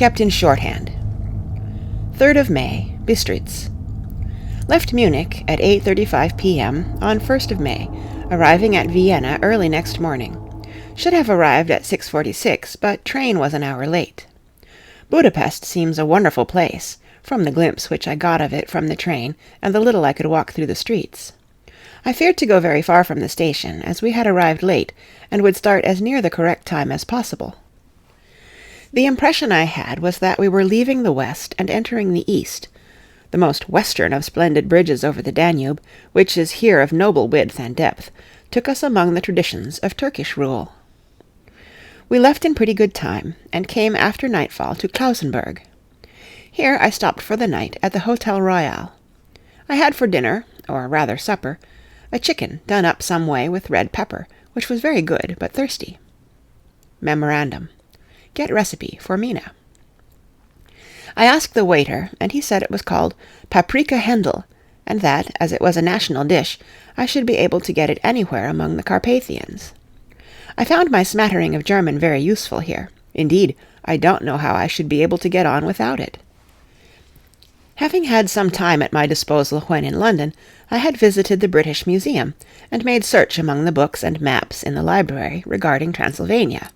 kept in shorthand. 3rd of May, Bistritz. Left Munich at 8:35 p.m. on 1st of May, arriving at Vienna early next morning. Should have arrived at 6:46, but train was an hour late. Budapest seems a wonderful place, from the glimpse which I got of it from the train and the little I could walk through the streets. I feared to go very far from the station, as we had arrived late and would start as near the correct time as possible. The impression I had was that we were leaving the west and entering the east, the most western of splendid bridges over the Danube, which is here of noble width and depth, took us among the traditions of Turkish rule. We left in pretty good time, and came after nightfall to Klausenburg. Here I stopped for the night at the Hotel Royal. I had for dinner, or rather supper, a chicken done up some way with red pepper, which was very good but thirsty. Memorandum. Get recipe for Mina. I asked the waiter, and he said it was called paprika Händel, and that, as it was a national dish, I should be able to get it anywhere among the Carpathians. I found my smattering of German very useful here. Indeed, I don't know how I should be able to get on without it. Having had some time at my disposal when in London, I had visited the British Museum, and made search among the books and maps in the library regarding Transylvania.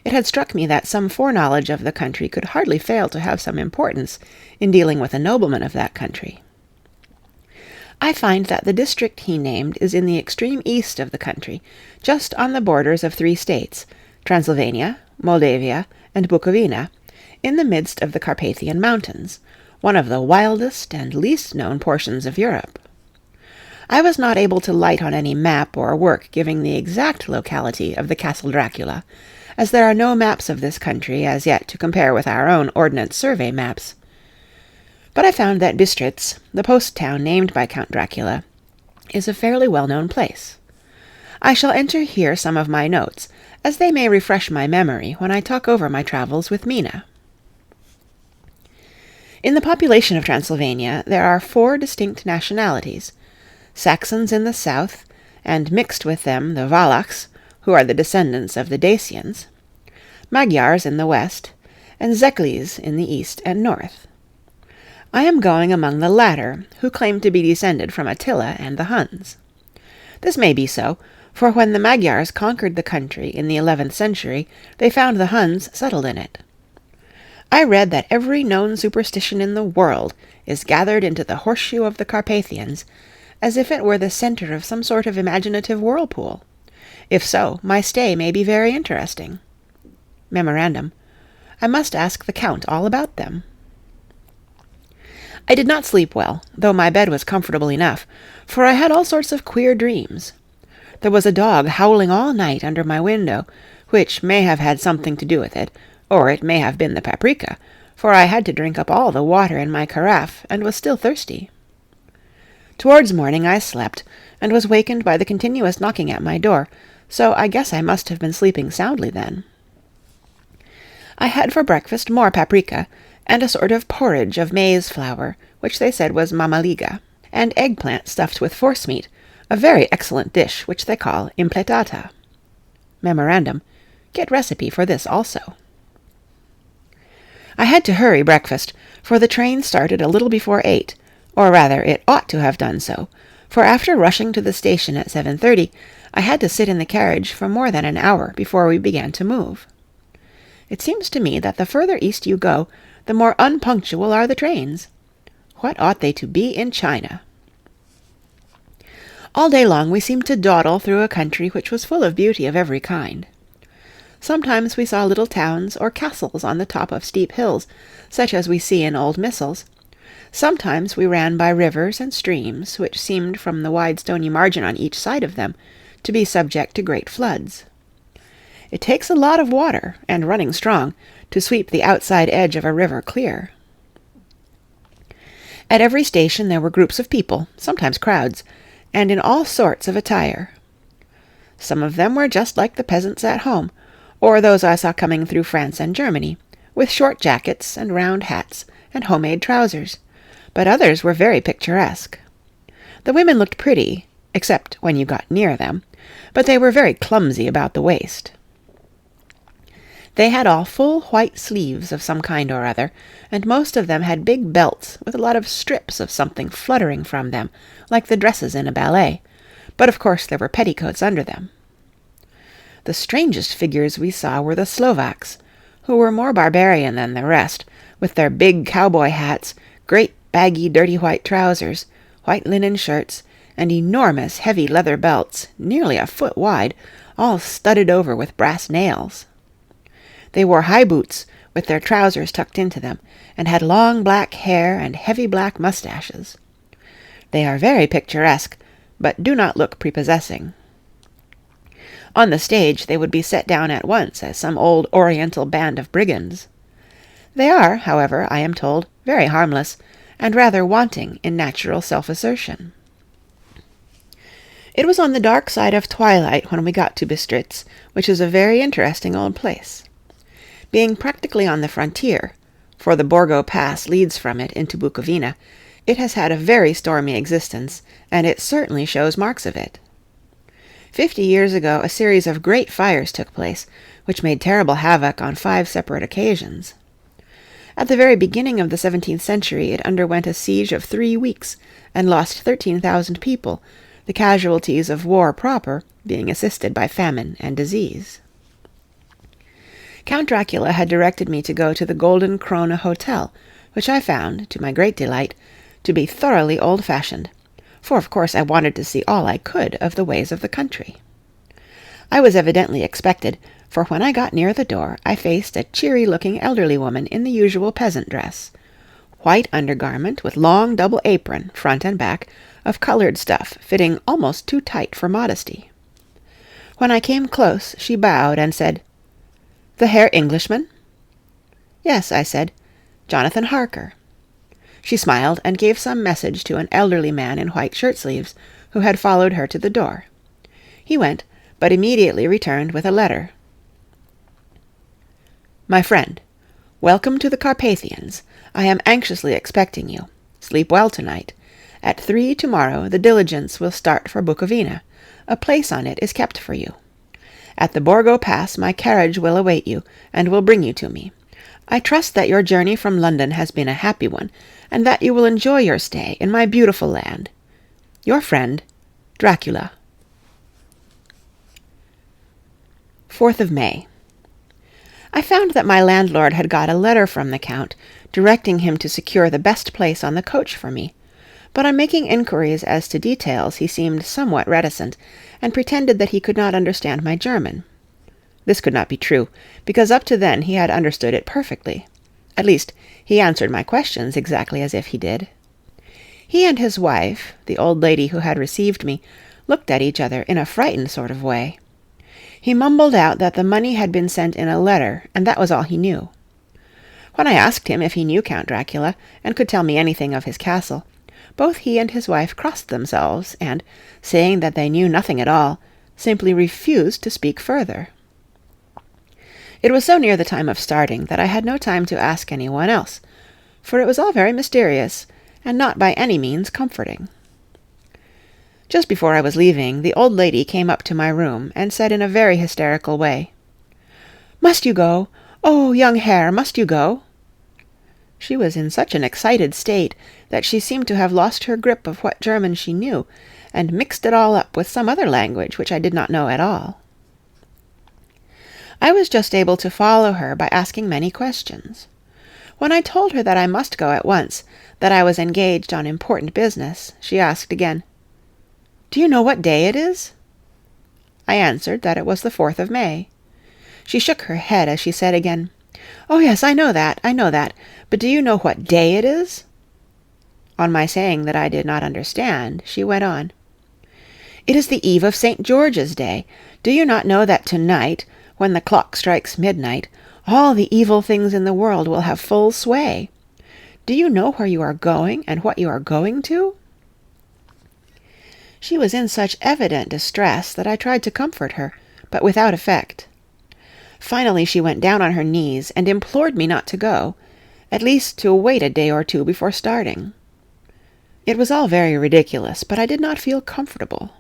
It had struck me that some foreknowledge of the country could hardly fail to have some importance in dealing with a nobleman of that country. I find that the district he named is in the extreme east of the country, just on the borders of 3 states, Transylvania, Moldavia, and Bukovina, in the midst of the Carpathian Mountains, one of the wildest and least known portions of Europe. I was not able to light on any map or work giving the exact locality of the Castle Dracula, as there are no maps of this country as yet to compare with our own Ordnance Survey maps. But I found that Bistritz, the post town named by Count Dracula, is a fairly well-known place. I shall enter here some of my notes, as they may refresh my memory when I talk over my travels with Mina. In the population of Transylvania there are 4 distinct nationalities: Saxons in the south, and mixed with them the Wallachs, who are the descendants of the Dacians, Magyars in the west, and Zekles in the east and north. I am going among the latter, who claim to be descended from Attila and the Huns. This may be so, for when the Magyars conquered the country in the 11th century, they found the Huns settled in it. I read that every known superstition in the world is gathered into the horseshoe of the Carpathians, as if it were the centre of some sort of imaginative whirlpool. If so, my stay may be very interesting. Memorandum. I must ask the Count all about them. I did not sleep well, though my bed was comfortable enough, for I had all sorts of queer dreams. There was a dog howling all night under my window, which may have had something to do with it, or it may have been the paprika, for I had to drink up all the water in my carafe, and was still thirsty. Towards morning I slept, and was wakened by the continuous knocking at my door, so I guess I must have been sleeping soundly then. I had for breakfast more paprika, and a sort of porridge of maize flour, which they said was mamaliga, and eggplant stuffed with forcemeat, a very excellent dish which they call impletata. Memorandum. Get recipe for this also. I had to hurry breakfast, for the train started a little before 8, or rather it ought to have done so, for after rushing to the station at 7:30, I had to sit in the carriage for more than an hour before we began to move. It seems to me that the further east you go, the more unpunctual are the trains. What ought they to be in China? All day long we seemed to dawdle through a country which was full of beauty of every kind. Sometimes we saw little towns or castles on the top of steep hills, such as we see in old missals. Sometimes we ran by rivers and streams, which seemed, from the wide stony margin on each side of them, to be subject to great floods. It takes a lot of water, and running strong, to sweep the outside edge of a river clear. At every station there were groups of people, sometimes crowds, and in all sorts of attire. Some of them were just like the peasants at home, or those I saw coming through France and Germany, with short jackets and round hats and homemade trousers, but others were very picturesque. The women looked pretty, except when you got near them, but they were very clumsy about the waist. They had all full white sleeves of some kind or other, and most of them had big belts with a lot of strips of something fluttering from them, like the dresses in a ballet, but of course there were petticoats under them. The strangest figures we saw were the Slovaks, who were more barbarian than the rest, with their big cowboy hats, great baggy dirty white trousers, white linen shirts, and enormous heavy leather belts, nearly a foot wide, all studded over with brass nails. They wore high boots, with their trousers tucked into them, and had long black hair and heavy black mustaches. They are very picturesque, but do not look prepossessing. On the stage they would be set down at once as some old Oriental band of brigands. They are, however, I am told, very harmless, and rather wanting in natural self-assertion. It was on the dark side of twilight when we got to Bistritz, which is a very interesting old place. Being practically on the frontier, for the Borgo Pass leads from it into Bukovina, it has had a very stormy existence, and it certainly shows marks of it. 50 years ago a series of great fires took place, which made terrible havoc on 5 separate occasions. At the very beginning of the 17th century it underwent a siege of 3 weeks, and lost 13,000 people, the casualties of war proper being assisted by famine and disease. Count Dracula had directed me to go to the Golden Krone Hotel, which I found, to my great delight, to be thoroughly old-fashioned, for of course I wanted to see all I could of the ways of the country. I was evidently expected, for when I got near the door I faced a cheery-looking elderly woman in the usual peasant dress, white undergarment with long double apron, front and back, of coloured stuff fitting almost too tight for modesty. When I came close she bowed and said, "The Herr Englishman?" "Yes," I said, "Jonathan Harker." She smiled and gave some message to an elderly man in white shirt-sleeves, who had followed her to the door. He went, but immediately returned with a letter. "My friend, welcome to the Carpathians. I am anxiously expecting you. Sleep well tonight. At 3 tomorrow the diligence will start for Bukovina. A place on it is kept for you. At the Borgo Pass my carriage will await you, and will bring you to me. I trust that your journey from London has been a happy one, and that you will enjoy your stay in my beautiful land. Your friend, Dracula." 4th of May. I found that my landlord had got a letter from the Count, directing him to secure the best place on the coach for me, but on making inquiries as to details he seemed somewhat reticent, and pretended that he could not understand my German. This could not be true, because up to then he had understood it perfectly. At least, he answered my questions exactly as if he did. He and his wife, the old lady who had received me, looked at each other in a frightened sort of way. He mumbled out that the money had been sent in a letter, and that was all he knew. When I asked him if he knew Count Dracula, and could tell me anything of his castle, both he and his wife crossed themselves, and, saying that they knew nothing at all, simply refused to speak further. It was so near the time of starting that I had no time to ask anyone else, for it was all very mysterious, and not by any means comforting. Just before I was leaving, the old lady came up to my room, and said in a very hysterical way, "Must you go? Oh, young Herr, must you go?" She was in such an excited state that she seemed to have lost her grip of what German she knew, and mixed it all up with some other language which I did not know at all. I was just able to follow her by asking many questions. When I told her that I must go at once, that I was engaged on important business, she asked again, "Do you know what day it is?" I answered that it was the 4th of May. She shook her head as she said again, "Oh yes, I know that, but do you know what day it is?" On my saying that I did not understand, she went on, "It is the eve of St. George's Day. Do you not know that tonight, when the clock strikes midnight, all the evil things in the world will have full sway? Do you know where you are going, and what you are going to?" She was in such evident distress that I tried to comfort her, but without effect. Finally she went down on her knees and implored me not to go, at least to wait a day or 2 before starting. It was all very ridiculous, but I did not feel comfortable.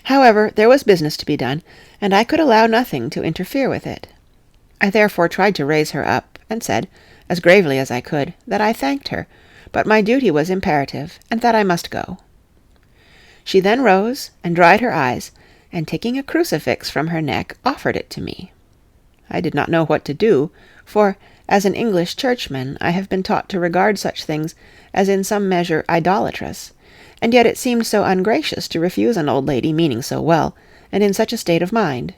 However, there was business to be done, and I could allow nothing to interfere with it. I therefore tried to raise her up, and said, as gravely as I could, that I thanked her, but my duty was imperative, and that I must go. She then rose and dried her eyes, and taking a crucifix from her neck, offered it to me. I did not know what to do, for, as an English churchman, I have been taught to regard such things as in some measure idolatrous, and yet it seemed so ungracious to refuse an old lady meaning so well, and in such a state of mind.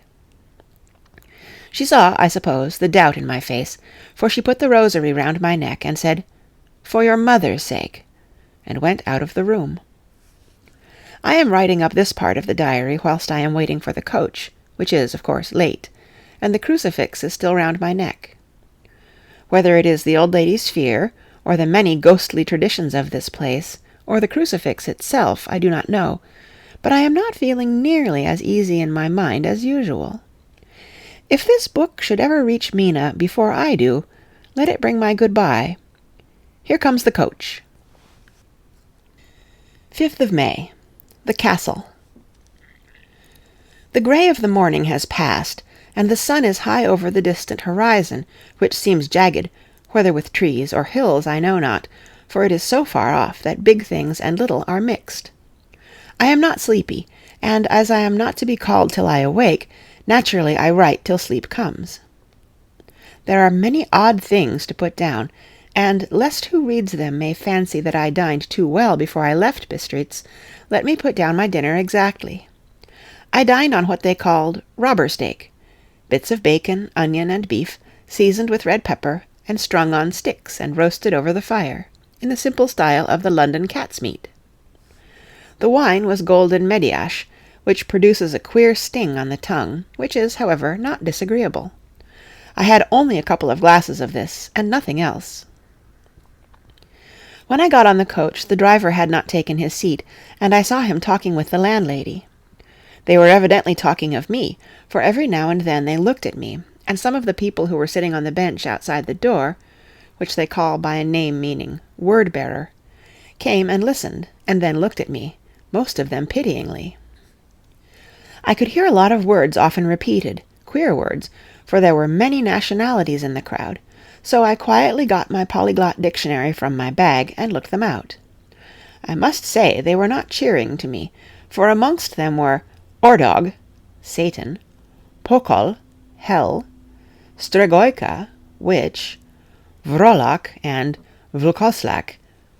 She saw, I suppose, the doubt in my face, for she put the rosary round my neck, and said, "For your mother's sake," and went out of the room. I am writing up this part of the diary whilst I am waiting for the coach, which is, of course, late, and the crucifix is still round my neck. Whether it is the old lady's fear, or the many ghostly traditions of this place, or the crucifix itself, I do not know, but I am not feeling nearly as easy in my mind as usual. If this book should ever reach Mina before I do, let it bring my good-bye. Here comes the coach. 5th of May. The Castle. The grey of the morning has passed, and the sun is high over the distant horizon, which seems jagged, whether with trees or hills I know not, for it is so far off that big things and little are mixed. I am not sleepy, and as I am not to be called till I awake, naturally I write till sleep comes. There are many odd things to put down, and lest who reads them may fancy that I dined too well before I left Bistritz, let me put down my dinner exactly. I dined on what they called robber steak, bits of bacon, onion, and beef, seasoned with red pepper, and strung on sticks and roasted over the fire, in the simple style of the London cat's meat. The wine was golden Mediasch, which produces a queer sting on the tongue, which is, however, not disagreeable. I had only a couple of glasses of this, and nothing else. When I got on the coach, the driver had not taken his seat, and I saw him talking with the landlady. They were evidently talking of me, for every now and then they looked at me, and some of the people who were sitting on the bench outside the door, which they call by a name meaning word-bearer, came and listened, and then looked at me, most of them pityingly. I could hear a lot of words often repeated, queer words, for there were many nationalities in the crowd, so I quietly got my polyglot dictionary from my bag and looked them out. I must say they were not cheering to me, for amongst them were Ordog, Satan, Pokol, Hell, Stregoica, Witch, Vrolak, and Vlkoslak,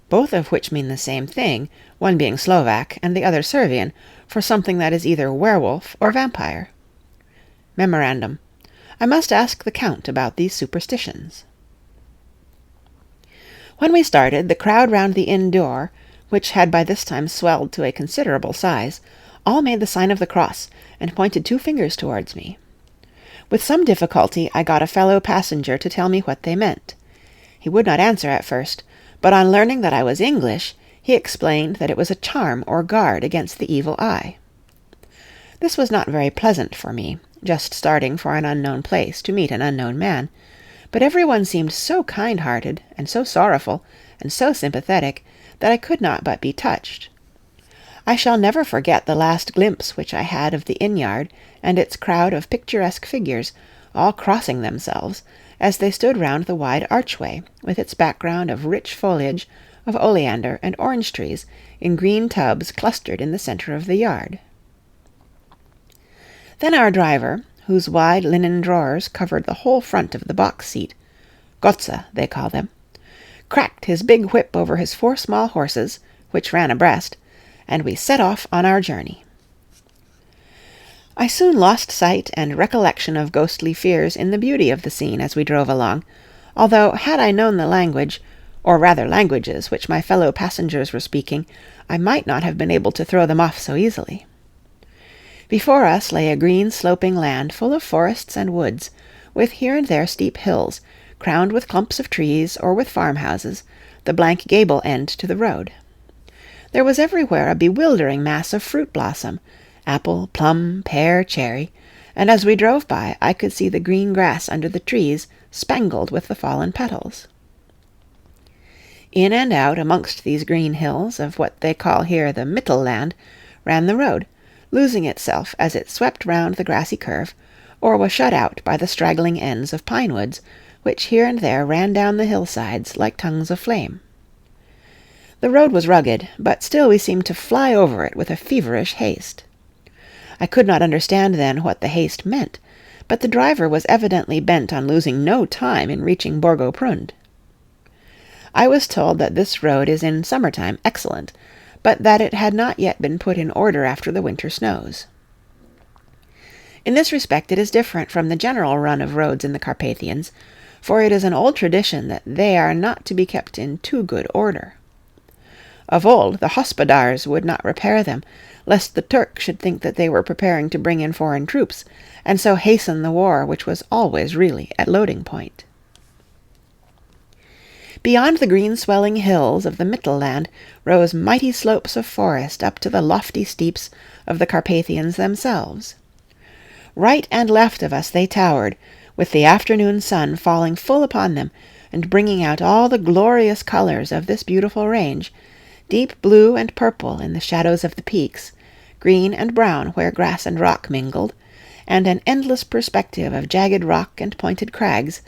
both of which mean the same thing, one being Slovak and the other Servian, for something that is either werewolf or vampire. Memorandum: I must ask the Count about these superstitions. When we started, the crowd round the inn door, which had by this time swelled to a considerable size, all made the sign of the cross, and pointed 2 fingers towards me. With some difficulty I got a fellow passenger to tell me what they meant. He would not answer at first, but on learning that I was English, he explained that it was a charm or guard against the evil eye. This was not very pleasant for me, just starting for an unknown place to meet an unknown man, but everyone seemed so kind-hearted, and so sorrowful, and so sympathetic, that I could not but be touched. I shall never forget the last glimpse which I had of the inn-yard, and its crowd of picturesque figures, all crossing themselves, as they stood round the wide archway, with its background of rich foliage, of oleander and orange trees, in green tubs clustered in the centre of the yard. Then our driver, whose wide linen drawers covered the whole front of the box-seat, Gotze they call them, cracked his big whip over his 4 small horses, which ran abreast, and we set off on our journey. I soon lost sight and recollection of ghostly fears in the beauty of the scene as we drove along, although had I known the language, or rather languages, which my fellow passengers were speaking, I might not have been able to throw them off so easily. Before us lay a green sloping land full of forests and woods, with here and there steep hills, crowned with clumps of trees or with farmhouses, the blank gable end to the road. There was everywhere a bewildering mass of fruit blossom, apple, plum, pear, cherry, and as we drove by I could see the green grass under the trees spangled with the fallen petals. In and out amongst these green hills of what they call here the Mittelland ran the road, losing itself as it swept round the grassy curve, or was shut out by the straggling ends of pine woods, which here and there ran down the hillsides like tongues of flame. The road was rugged, but still we seemed to fly over it with a feverish haste. I could not understand then what the haste meant, but the driver was evidently bent on losing no time in reaching Borgo Prund. I was told that this road is in summer-time excellent, but that it had not yet been put in order after the winter snows. In this respect it is different from the general run of roads in the Carpathians, for it is an old tradition that they are not to be kept in too good order. Of old the hospodars would not repair them, lest the Turk should think that they were preparing to bring in foreign troops, and so hasten the war which was always really at loading point. Beyond the green swelling hills of the Mittelland rose mighty slopes of forest up to the lofty steeps of the Carpathians themselves. Right and left of us they towered, with the afternoon sun falling full upon them, and bringing out all the glorious colours of this beautiful range, deep blue and purple in the shadows of the peaks, green and brown where grass and rock mingled, and an endless perspective of jagged rock and pointed crags,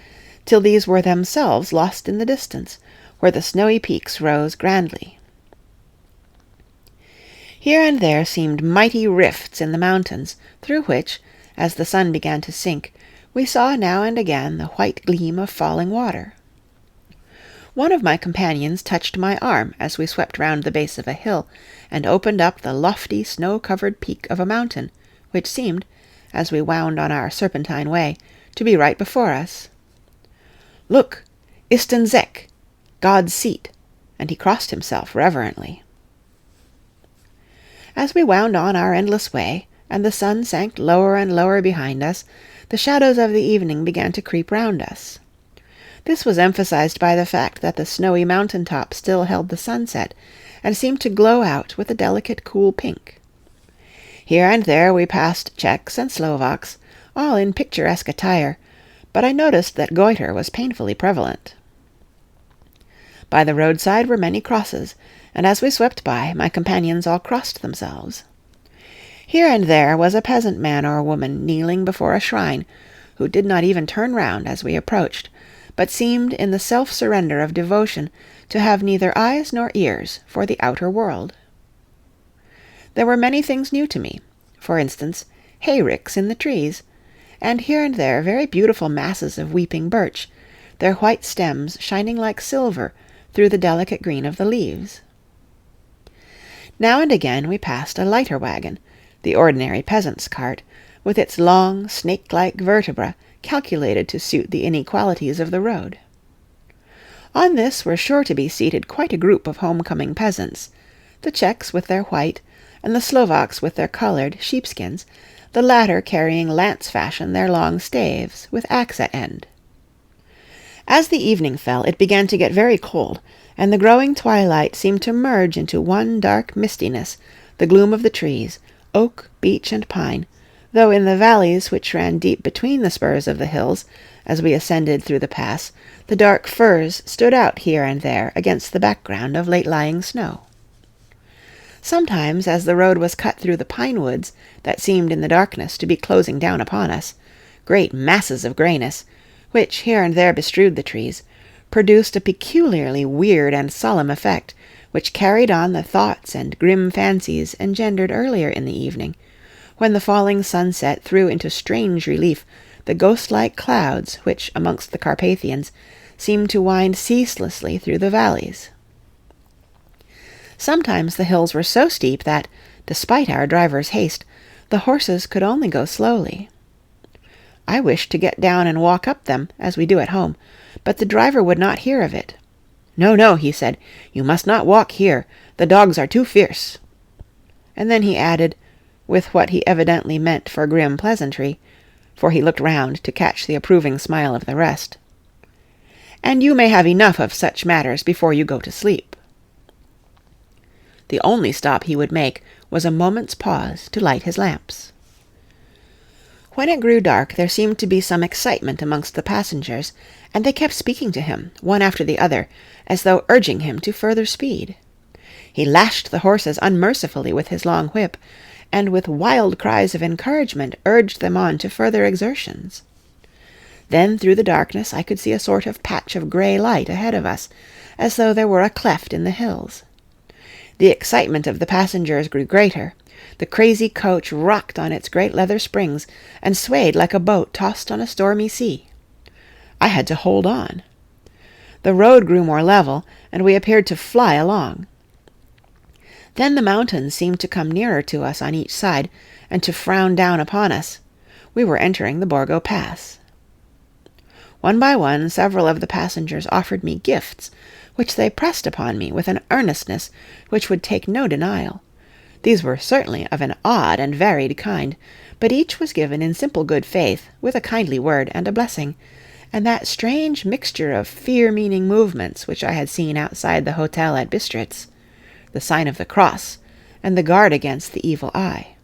till these were themselves lost in the distance, where the snowy peaks rose grandly. Here and there seemed mighty rifts in the mountains, through which, as the sun began to sink, we saw now and again the white gleam of falling water. One of my companions touched my arm as we swept round the base of a hill, and opened up the lofty snow-covered peak of a mountain, which seemed, as we wound on our serpentine way, to be right before us. "Look, Istenzek, God's seat," and he crossed himself reverently. As we wound on our endless way, and the sun sank lower and lower behind us, the shadows of the evening began to creep round us. This was emphasized by the fact that the snowy mountain top still held the sunset, and seemed to glow out with a delicate cool pink. Here and there we passed Czechs and Slovaks, all in picturesque attire, but I noticed that goiter was painfully prevalent. By the roadside were many crosses, and as we swept by, my companions all crossed themselves. Here and there was a peasant man or woman kneeling before a shrine, who did not even turn round as we approached, but seemed in the self-surrender of devotion to have neither eyes nor ears for the outer world. There were many things new to me, for instance, hayricks in the trees, and here and there very beautiful masses of weeping birch, their white stems shining like silver through the delicate green of the leaves. Now and again we passed a lighter wagon, the ordinary peasant's cart, with its long, snake-like vertebra calculated to suit the inequalities of the road. On this were sure to be seated quite a group of home-coming peasants, the Czechs with their white, and the Slovaks with their coloured sheepskins, the latter carrying lance-fashion their long staves, with axe at end. As the evening fell, it began to get very cold, and the growing twilight seemed to merge into one dark mistiness the gloom of the trees, oak, beech, and pine, though in the valleys which ran deep between the spurs of the hills, as we ascended through the pass, the dark firs stood out here and there against the background of late-lying snow. Sometimes, as the road was cut through the pine woods that seemed in the darkness to be closing down upon us, great masses of greyness, which here and there bestrewed the trees, produced a peculiarly weird and solemn effect, which carried on the thoughts and grim fancies engendered earlier in the evening, when the falling sunset threw into strange relief the ghost-like clouds which, amongst the Carpathians, seemed to wind ceaselessly through the valleys. Sometimes the hills were so steep that, despite our driver's haste, the horses could only go slowly. I wished to get down and walk up them, as we do at home, but the driver would not hear of it. "No, no," he said, "you must not walk here. The dogs are too fierce." And then he added, with what he evidently meant for grim pleasantry, for he looked round to catch the approving smile of the rest, "And you may have enough of such matters before you go to sleep." The only stop he would make was a moment's pause to light his lamps. When it grew dark, there seemed to be some excitement amongst the passengers, and they kept speaking to him, one after the other, as though urging him to further speed. He lashed the horses unmercifully with his long whip, and with wild cries of encouragement urged them on to further exertions. Then through the darkness I could see a sort of patch of grey light ahead of us, as though there were a cleft in the hills. The excitement of the passengers grew greater. The crazy coach rocked on its great leather springs and swayed like a boat tossed on a stormy sea. I had to hold on. The road grew more level, and we appeared to fly along. Then the mountains seemed to come nearer to us on each side, and to frown down upon us. We were entering the Borgo Pass. One by one, several of the passengers offered me gifts, which they pressed upon me with an earnestness which would take no denial. These were certainly of an odd and varied kind, but each was given in simple good faith, with a kindly word and a blessing, and that strange mixture of fear-meaning movements which I had seen outside the hotel at Bistritz, the sign of the cross, and the guard against the evil eye.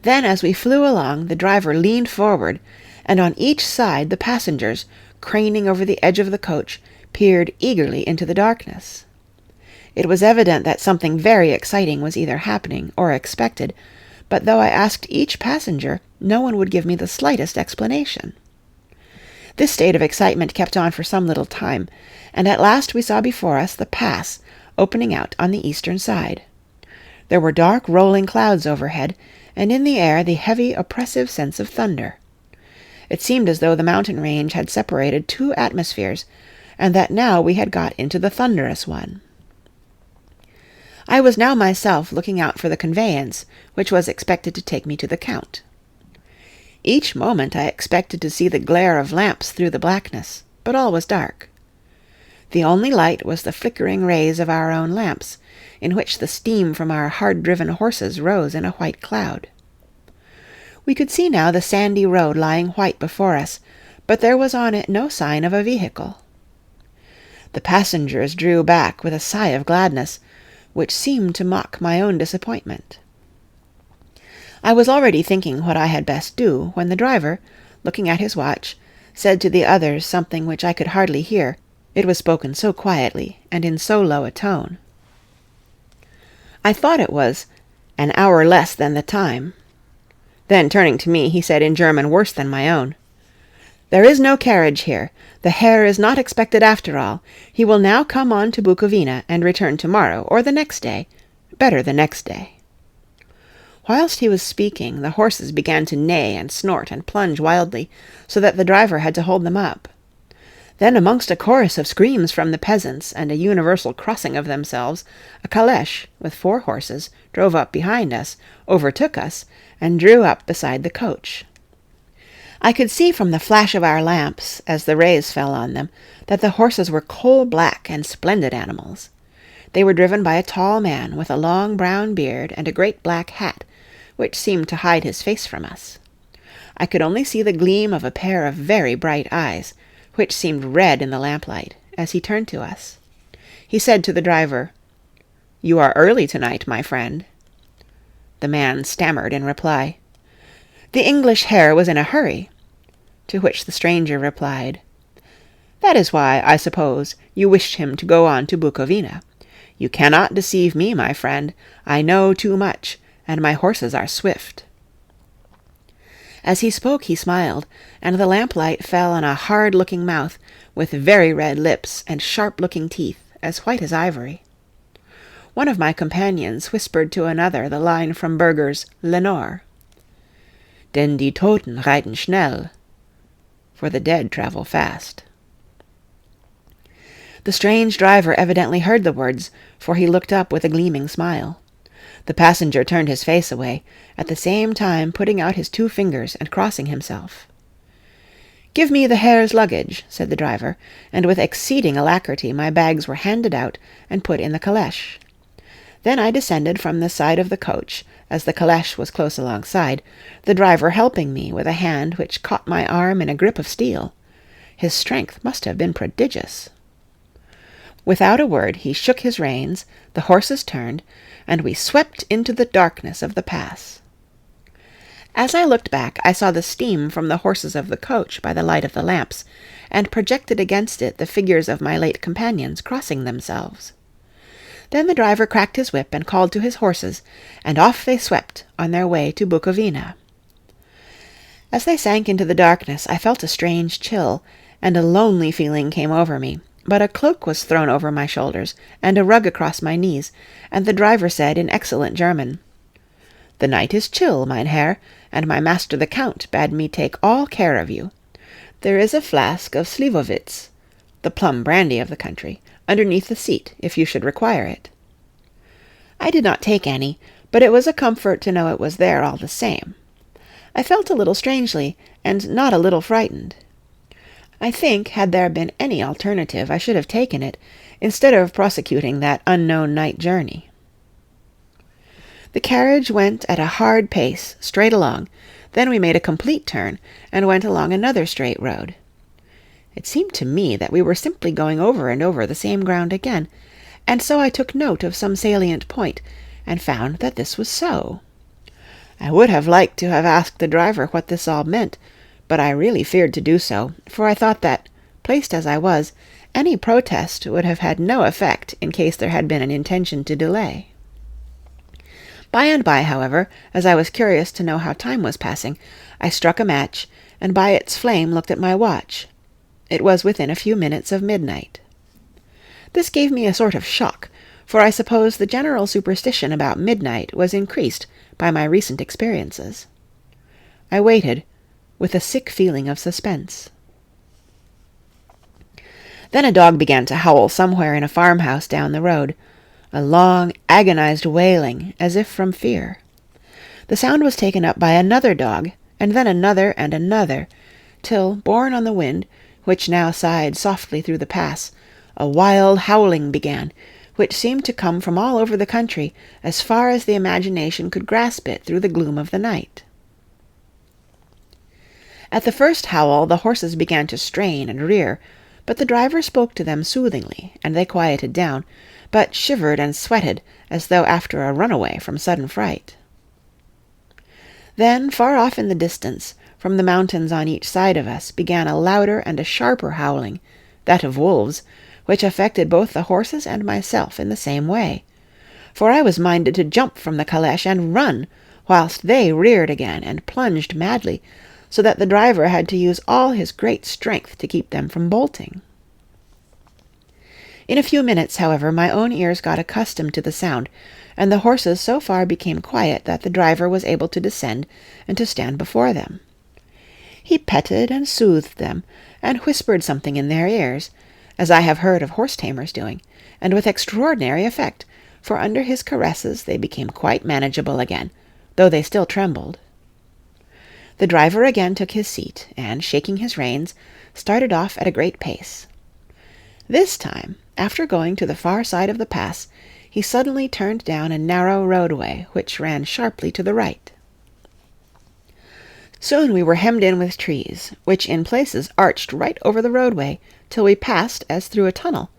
Then, as we flew along, the driver leaned forward, and on each side the passengers, craning over the edge of the coach, peered eagerly into the darkness. It was evident that something very exciting was either happening or expected, but though I asked each passenger, no one would give me the slightest explanation. This state of excitement kept on for some little time, and at last we saw before us the pass opening out on the eastern side. There were dark rolling clouds overhead, and in the air the heavy, oppressive sense of thunder. It seemed as though the mountain range had separated two atmospheres, and that now we had got into the thunderous one. I was now myself looking out for the conveyance, which was expected to take me to the Count. Each moment I expected to see the glare of lamps through the blackness, but all was dark. The only light was the flickering rays of our own lamps, in which the steam from our hard-driven horses rose in a white cloud. We could see now the sandy road lying white before us, but there was on it no sign of a vehicle. The passengers drew back with a sigh of gladness, which seemed to mock my own disappointment. I was already thinking what I had best do, when the driver, looking at his watch, said to the others something which I could hardly hear, it was spoken so quietly and in so low a tone. I thought it was an hour less than the time. Then, turning to me, he said in German worse than my own, "There is no carriage here. The Herr is not expected after all. He will now come on to Bukovina and return tomorrow, or the next day. Better the next day." Whilst he was speaking, the horses began to neigh and snort and plunge wildly, so that the driver had to hold them up. Then, amongst a chorus of screams from the peasants and a universal crossing of themselves, a calèche, with 4 horses, drove up behind us, overtook us, and drew up beside the coach. I could see from the flash of our lamps, as the rays fell on them, that the horses were coal-black and splendid animals. They were driven by a tall man with a long brown beard and a great black hat, which seemed to hide his face from us. I could only see the gleam of a pair of very bright eyes, which seemed red in the lamplight, as he turned to us. He said to the driver, "You are early tonight, my friend." The man stammered in reply, "The English Herr was in a hurry," to which the stranger replied, "That is why, I suppose, you wished him to go on to Bukovina. You cannot deceive me, my friend. I know too much, and my horses are swift." As he spoke he smiled, and the lamplight fell on a hard-looking mouth, with very red lips and sharp-looking teeth, as white as ivory. One of my companions whispered to another the line from Burger's Lenore, "Denn die Toten reiten schnell," for the dead travel fast. The strange driver evidently heard the words, for he looked up with a gleaming smile. The passenger turned his face away, at the same time putting out his 2 fingers and crossing himself. "Give me the Herr's luggage," said the driver, and with exceeding alacrity my bags were handed out and put in the calèche. Then I descended from the side of the coach, as the calèche was close alongside, the driver helping me with a hand which caught my arm in a grip of steel. His strength must have been prodigious. Without a word he shook his reins, the horses turned, and we swept into the darkness of the pass. As I looked back, I saw the steam from the horses of the coach by the light of the lamps, and projected against it the figures of my late companions crossing themselves. Then the driver cracked his whip and called to his horses, and off they swept on their way to Bukovina. As they sank into the darkness, I felt a strange chill, and a lonely feeling came over me, but a cloak was thrown over my shoulders, and a rug across my knees, and the driver said in excellent German, "The night is chill, mein Herr, and my master the Count bade me take all care of you. There is a flask of Slivovitz, the plum brandy of the country, underneath the seat, if you should require it." I did not take any, but it was a comfort to know it was there all the same. I felt a little strangely, and not a little frightened. I think, had there been any alternative, I should have taken it, instead of prosecuting that unknown night journey. The carriage went at a hard pace, straight along. Then we made a complete turn, and went along another straight road. It seemed to me that we were simply going over and over the same ground again, and so I took note of some salient point, and found that this was so. I would have liked to have asked the driver what this all meant, but I really feared to do so, for I thought that, placed as I was, any protest would have had no effect in case there had been an intention to delay. By and by, however, as I was curious to know how time was passing, I struck a match, and by its flame looked at my watch. It was within a few minutes of midnight. This gave me a sort of shock, for I suppose the general superstition about midnight was increased by my recent experiences. I waited, with a sick feeling of suspense. Then a dog began to howl somewhere in a farmhouse down the road, a long, agonized wailing, as if from fear. The sound was taken up by another dog, and then another and another, till, borne on the wind, which now sighed softly through the pass, a wild howling began, which seemed to come from all over the country, as far as the imagination could grasp it through the gloom of the night. At the first howl the horses began to strain and rear, but the driver spoke to them soothingly, and they quieted down, but shivered and sweated as though after a runaway from sudden fright. Then, far off in the distance, from the mountains on each side of us, began a louder and a sharper howling, that of wolves, which affected both the horses and myself in the same way, for I was minded to jump from the calèche and run, whilst they reared again and plunged madly, so that the driver had to use all his great strength to keep them from bolting. In a few minutes, however, my own ears got accustomed to the sound, and the horses so far became quiet that the driver was able to descend and to stand before them. He petted and soothed them, and whispered something in their ears, as I have heard of horse-tamers doing, and with extraordinary effect, for under his caresses they became quite manageable again, though they still trembled. The driver again took his seat, and, shaking his reins, started off at a great pace. This time, after going to the far side of the pass, he suddenly turned down a narrow roadway which ran sharply to the right. Soon we were hemmed in with trees, which in places arched right over the roadway, till we passed as through a tunnel,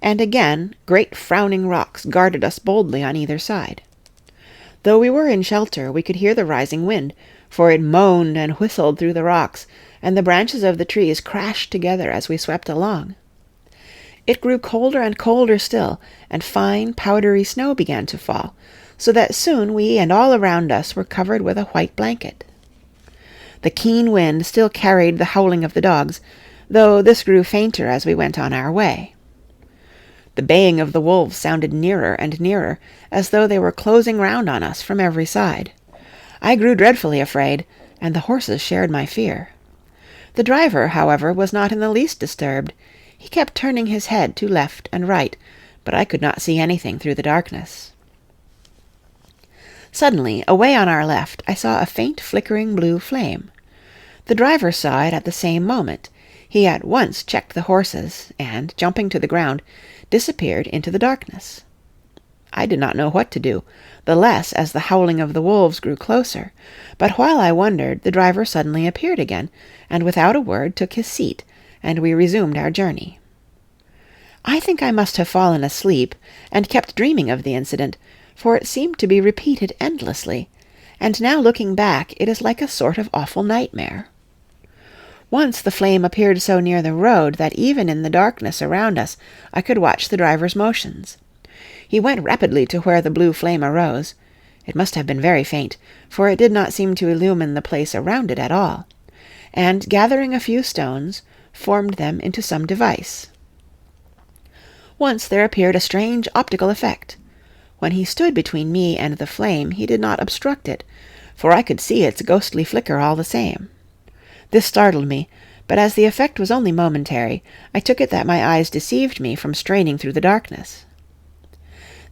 and again great frowning rocks guarded us boldly on either side. Though we were in shelter, we could hear the rising wind, for it moaned and whistled through the rocks, and the branches of the trees crashed together as we swept along. It grew colder and colder still, and fine, powdery snow began to fall, so that soon we and all around us were covered with a white blanket. The keen wind still carried the howling of the dogs, though this grew fainter as we went on our way. The baying of the wolves sounded nearer and nearer, as though they were closing round on us from every side. I grew dreadfully afraid, and the horses shared my fear. The driver, however, was not in the least disturbed. He kept turning his head to left and right, but I could not see anything through the darkness. Suddenly, away on our left, I saw a faint flickering blue flame. The driver saw it at the same moment. He at once checked the horses, and, jumping to the ground, disappeared into the darkness. I did not know what to do, the less as the howling of the wolves grew closer, but while I wondered, the driver suddenly appeared again, and without a word took his seat, and we resumed our journey. I think I must have fallen asleep, and kept dreaming of the incident, for it seemed to be repeated endlessly, and now looking back it is like a sort of awful nightmare. Once the flame appeared so near the road that even in the darkness around us I could watch the driver's motions. He went rapidly to where the blue flame arose. It must have been very faint, for it did not seem to illumine the place around it at all, and, gathering a few stones, formed them into some device. Once there appeared a strange optical effect. When he stood between me and the flame, he did not obstruct it, for I could see its ghostly flicker all the same. This startled me, but as the effect was only momentary, I took it that my eyes deceived me from straining through the darkness.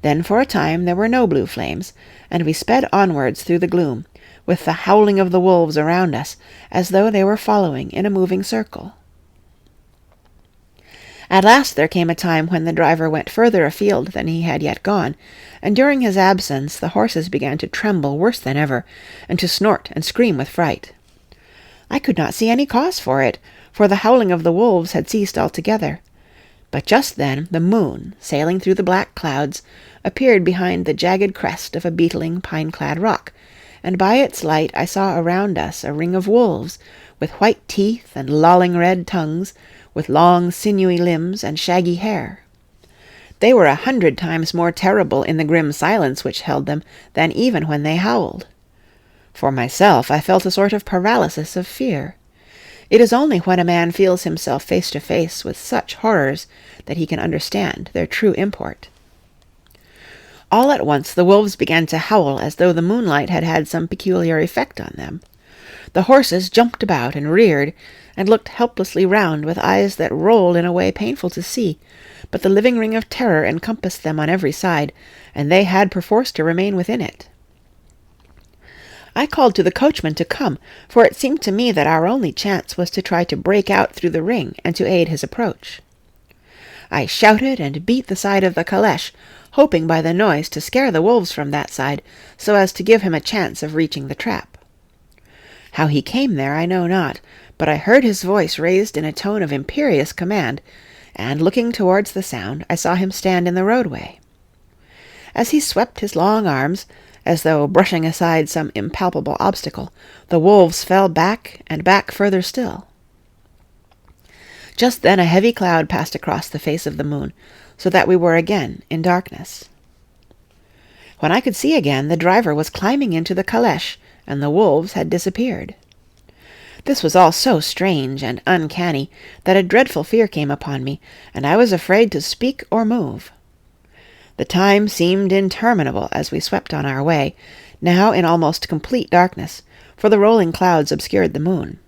Then for a time there were no blue flames, and we sped onwards through the gloom, with the howling of the wolves around us, as though they were following in a moving circle. At last there came a time when the driver went further afield than he had yet gone, and during his absence the horses began to tremble worse than ever, and to snort and scream with fright. I could not see any cause for it, for the howling of the wolves had ceased altogether. But just then the moon, sailing through the black clouds, appeared behind the jagged crest of a beetling, pine-clad rock, and by its light I saw around us a ring of wolves, with white teeth and lolling red tongues, with long sinewy limbs and shaggy hair. They were 100 times more terrible in the grim silence which held them than even when they howled. For myself, I felt a sort of paralysis of fear. It is only when a man feels himself face to face with such horrors that he can understand their true import. All at once the wolves began to howl as though the moonlight had had some peculiar effect on them. The horses jumped about and reared, and looked helplessly round with eyes that rolled in a way painful to see, but the living ring of terror encompassed them on every side, and they had perforce to remain within it. I called to the coachman to come, for it seemed to me that our only chance was to try to break out through the ring and to aid his approach. I shouted and beat the side of the calèche, hoping by the noise to scare the wolves from that side, so as to give him a chance of reaching the trap. How he came there I know not, but I heard his voice raised in a tone of imperious command, and looking towards the sound, I saw him stand in the roadway. As he swept his long arms, as though brushing aside some impalpable obstacle, the wolves fell back and back further still. Just then a heavy cloud passed across the face of the moon, so that we were again in darkness. When I could see again, the driver was climbing into the calèche, and the wolves had disappeared. This was all so strange and uncanny that a dreadful fear came upon me, and I was afraid to speak or move. The time seemed interminable as we swept on our way, now in almost complete darkness, for the rolling clouds obscured the moon.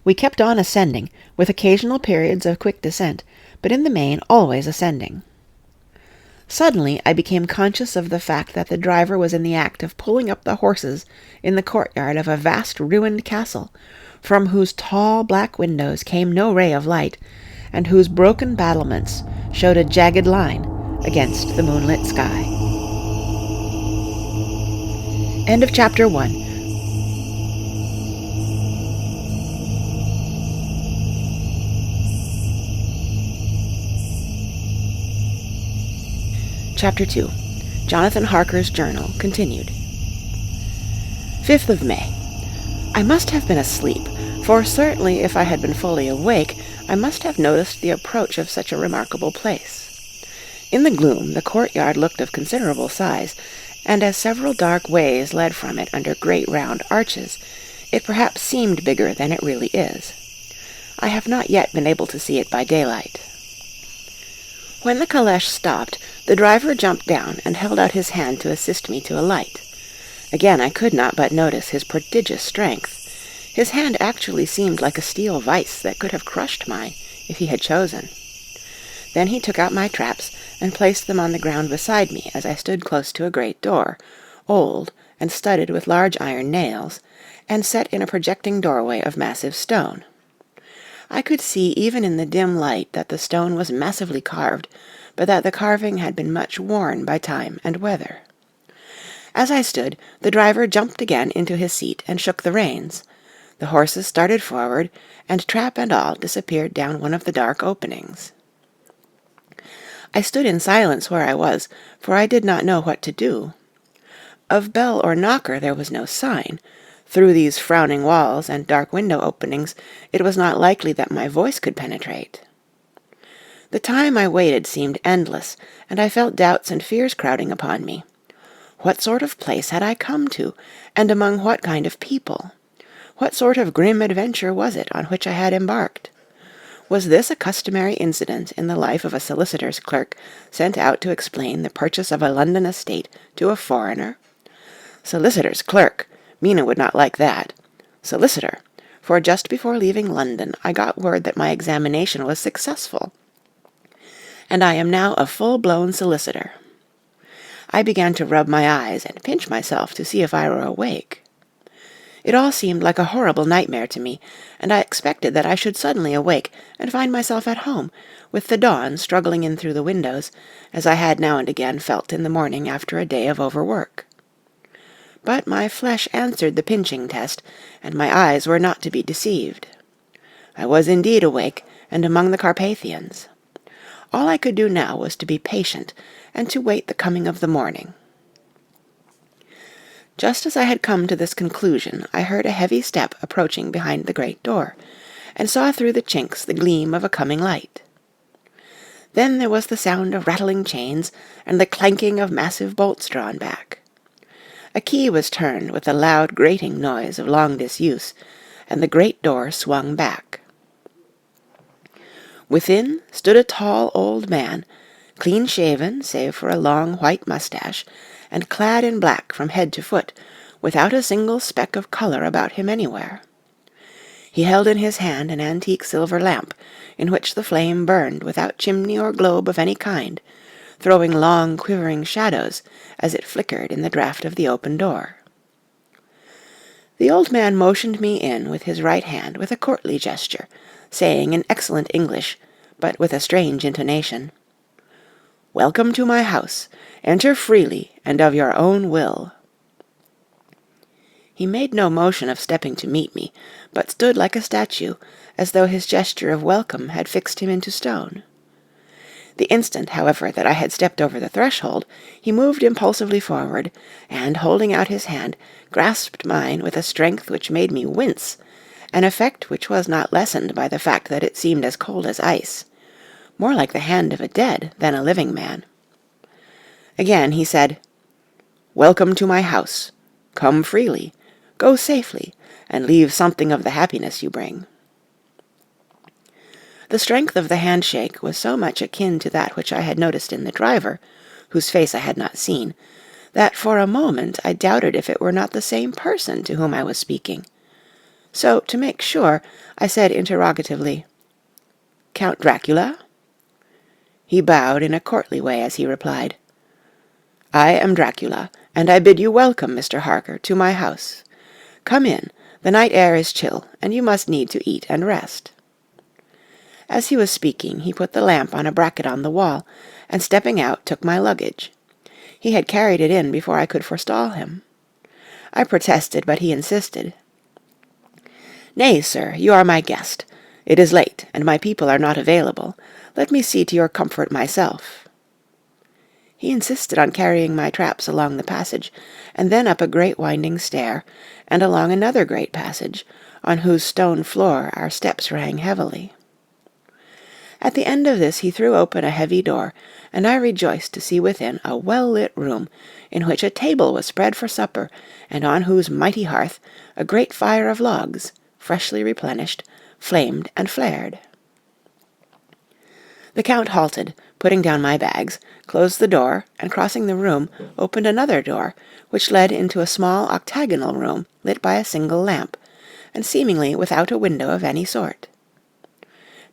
We kept on ascending, with occasional periods of quick descent, but in the main always ascending. Suddenly I became conscious of the fact that the driver was in the act of pulling up the horses in the courtyard of a vast ruined castle, from whose tall black windows came no ray of light, and whose broken battlements showed a jagged line against the moonlit sky. End of Chapter 1. Chapter 2. Jonathan Harker's Journal, continued. 5th of May. I must have been asleep, for certainly if I had been fully awake, I must have noticed the approach of such a remarkable place. In the gloom, the courtyard looked of considerable size, and as several dark ways led from it under great round arches, it perhaps seemed bigger than it really is. I have not yet been able to see it by daylight. When the calèche stopped, the driver jumped down and held out his hand to assist me to alight. Again I could not but notice his prodigious strength. His hand actually seemed like a steel vice that could have crushed mine, if he had chosen. Then he took out my traps and placed them on the ground beside me as I stood close to a great door, old and studded with large iron nails, and set in a projecting doorway of massive stone. I could see even in the dim light that the stone was massively carved, but that the carving had been much worn by time and weather. As I stood, the driver jumped again into his seat and shook the reins. The horses started forward, and trap and all disappeared down one of the dark openings. I stood in silence where I was, for I did not know what to do. Of bell or knocker there was no sign. Through these frowning walls and dark window openings, it was not likely that my voice could penetrate. The time I waited seemed endless, and I felt doubts and fears crowding upon me. What sort of place had I come to, and among what kind of people? What sort of grim adventure was it on which I had embarked? Was this a customary incident in the life of a solicitor's clerk sent out to explain the purchase of a London estate to a foreigner? Solicitor's clerk! Mina would not like that. Solicitor, for just before leaving London I got word that my examination was successful, and I am now a full-blown solicitor. I began to rub my eyes and pinch myself to see if I were awake. It all seemed like a horrible nightmare to me, and I expected that I should suddenly awake and find myself at home, with the dawn struggling in through the windows, as I had now and again felt in the morning after a day of overwork. But my flesh answered the pinching test, and my eyes were not to be deceived. I was indeed awake, and among the Carpathians. All I could do now was to be patient, and to wait the coming of the morning. Just as I had come to this conclusion, I heard a heavy step approaching behind the great door, and saw through the chinks the gleam of a coming light. Then there was the sound of rattling chains, and the clanking of massive bolts drawn back. A key was turned with the loud grating noise of long disuse, and the great door swung back. Within stood a tall old man, clean-shaven save for a long white moustache, and clad in black from head to foot, without a single speck of colour about him anywhere. He held in his hand an antique silver lamp, in which the flame burned without chimney or globe of any kind, throwing long quivering shadows as it flickered in the draught of the open door. The old man motioned me in with his right hand with a courtly gesture, saying in excellent English, but with a strange intonation, "Welcome to my house. Enter freely and of your own will." He made no motion of stepping to meet me, but stood like a statue, as though his gesture of welcome had fixed him into stone. The instant, however, that I had stepped over the threshold, he moved impulsively forward, and, holding out his hand, grasped mine with a strength which made me wince, an effect which was not lessened by the fact that it seemed as cold as ice, more like the hand of a dead than a living man. Again he said, "Welcome to my house. Come freely, go safely, and leave something of the happiness you bring." The strength of the handshake was so much akin to that which I had noticed in the driver, whose face I had not seen, that for a moment I doubted if it were not the same person to whom I was speaking. So, to make sure, I said interrogatively, "Count Dracula?" He bowed in a courtly way as he replied, "I am Dracula, and I bid you welcome, Mr. Harker, to my house. Come in, the night air is chill, and you must need to eat and rest." As he was speaking, he put the lamp on a bracket on the wall, and stepping out, took my luggage. He had carried it in before I could forestall him. I protested, but he insisted. "Nay, sir, you are my guest. It is late, and my people are not available. Let me see to your comfort myself." He insisted on carrying my traps along the passage, and then up a great winding stair, and along another great passage, on whose stone floor our steps rang heavily. At the end of this he threw open a heavy door, and I rejoiced to see within a well-lit room, in which a table was spread for supper, and on whose mighty hearth a great fire of logs, freshly replenished, flamed and flared. The Count halted, putting down my bags, closed the door, and crossing the room, opened another door, which led into a small octagonal room lit by a single lamp, and seemingly without a window of any sort.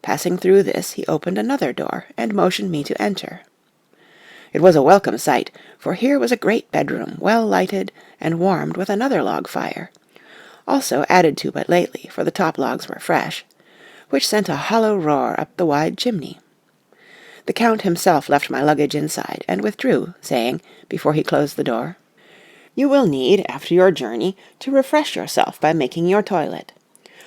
Passing through this, he opened another door, and motioned me to enter. It was a welcome sight, for here was a great bedroom, well lighted, and warmed with another log fire, also added to but lately, for the top logs were fresh, which sent a hollow roar up the wide chimney. The Count himself left my luggage inside, and withdrew, saying, before he closed the door, "You will need, after your journey, to refresh yourself by making your toilet.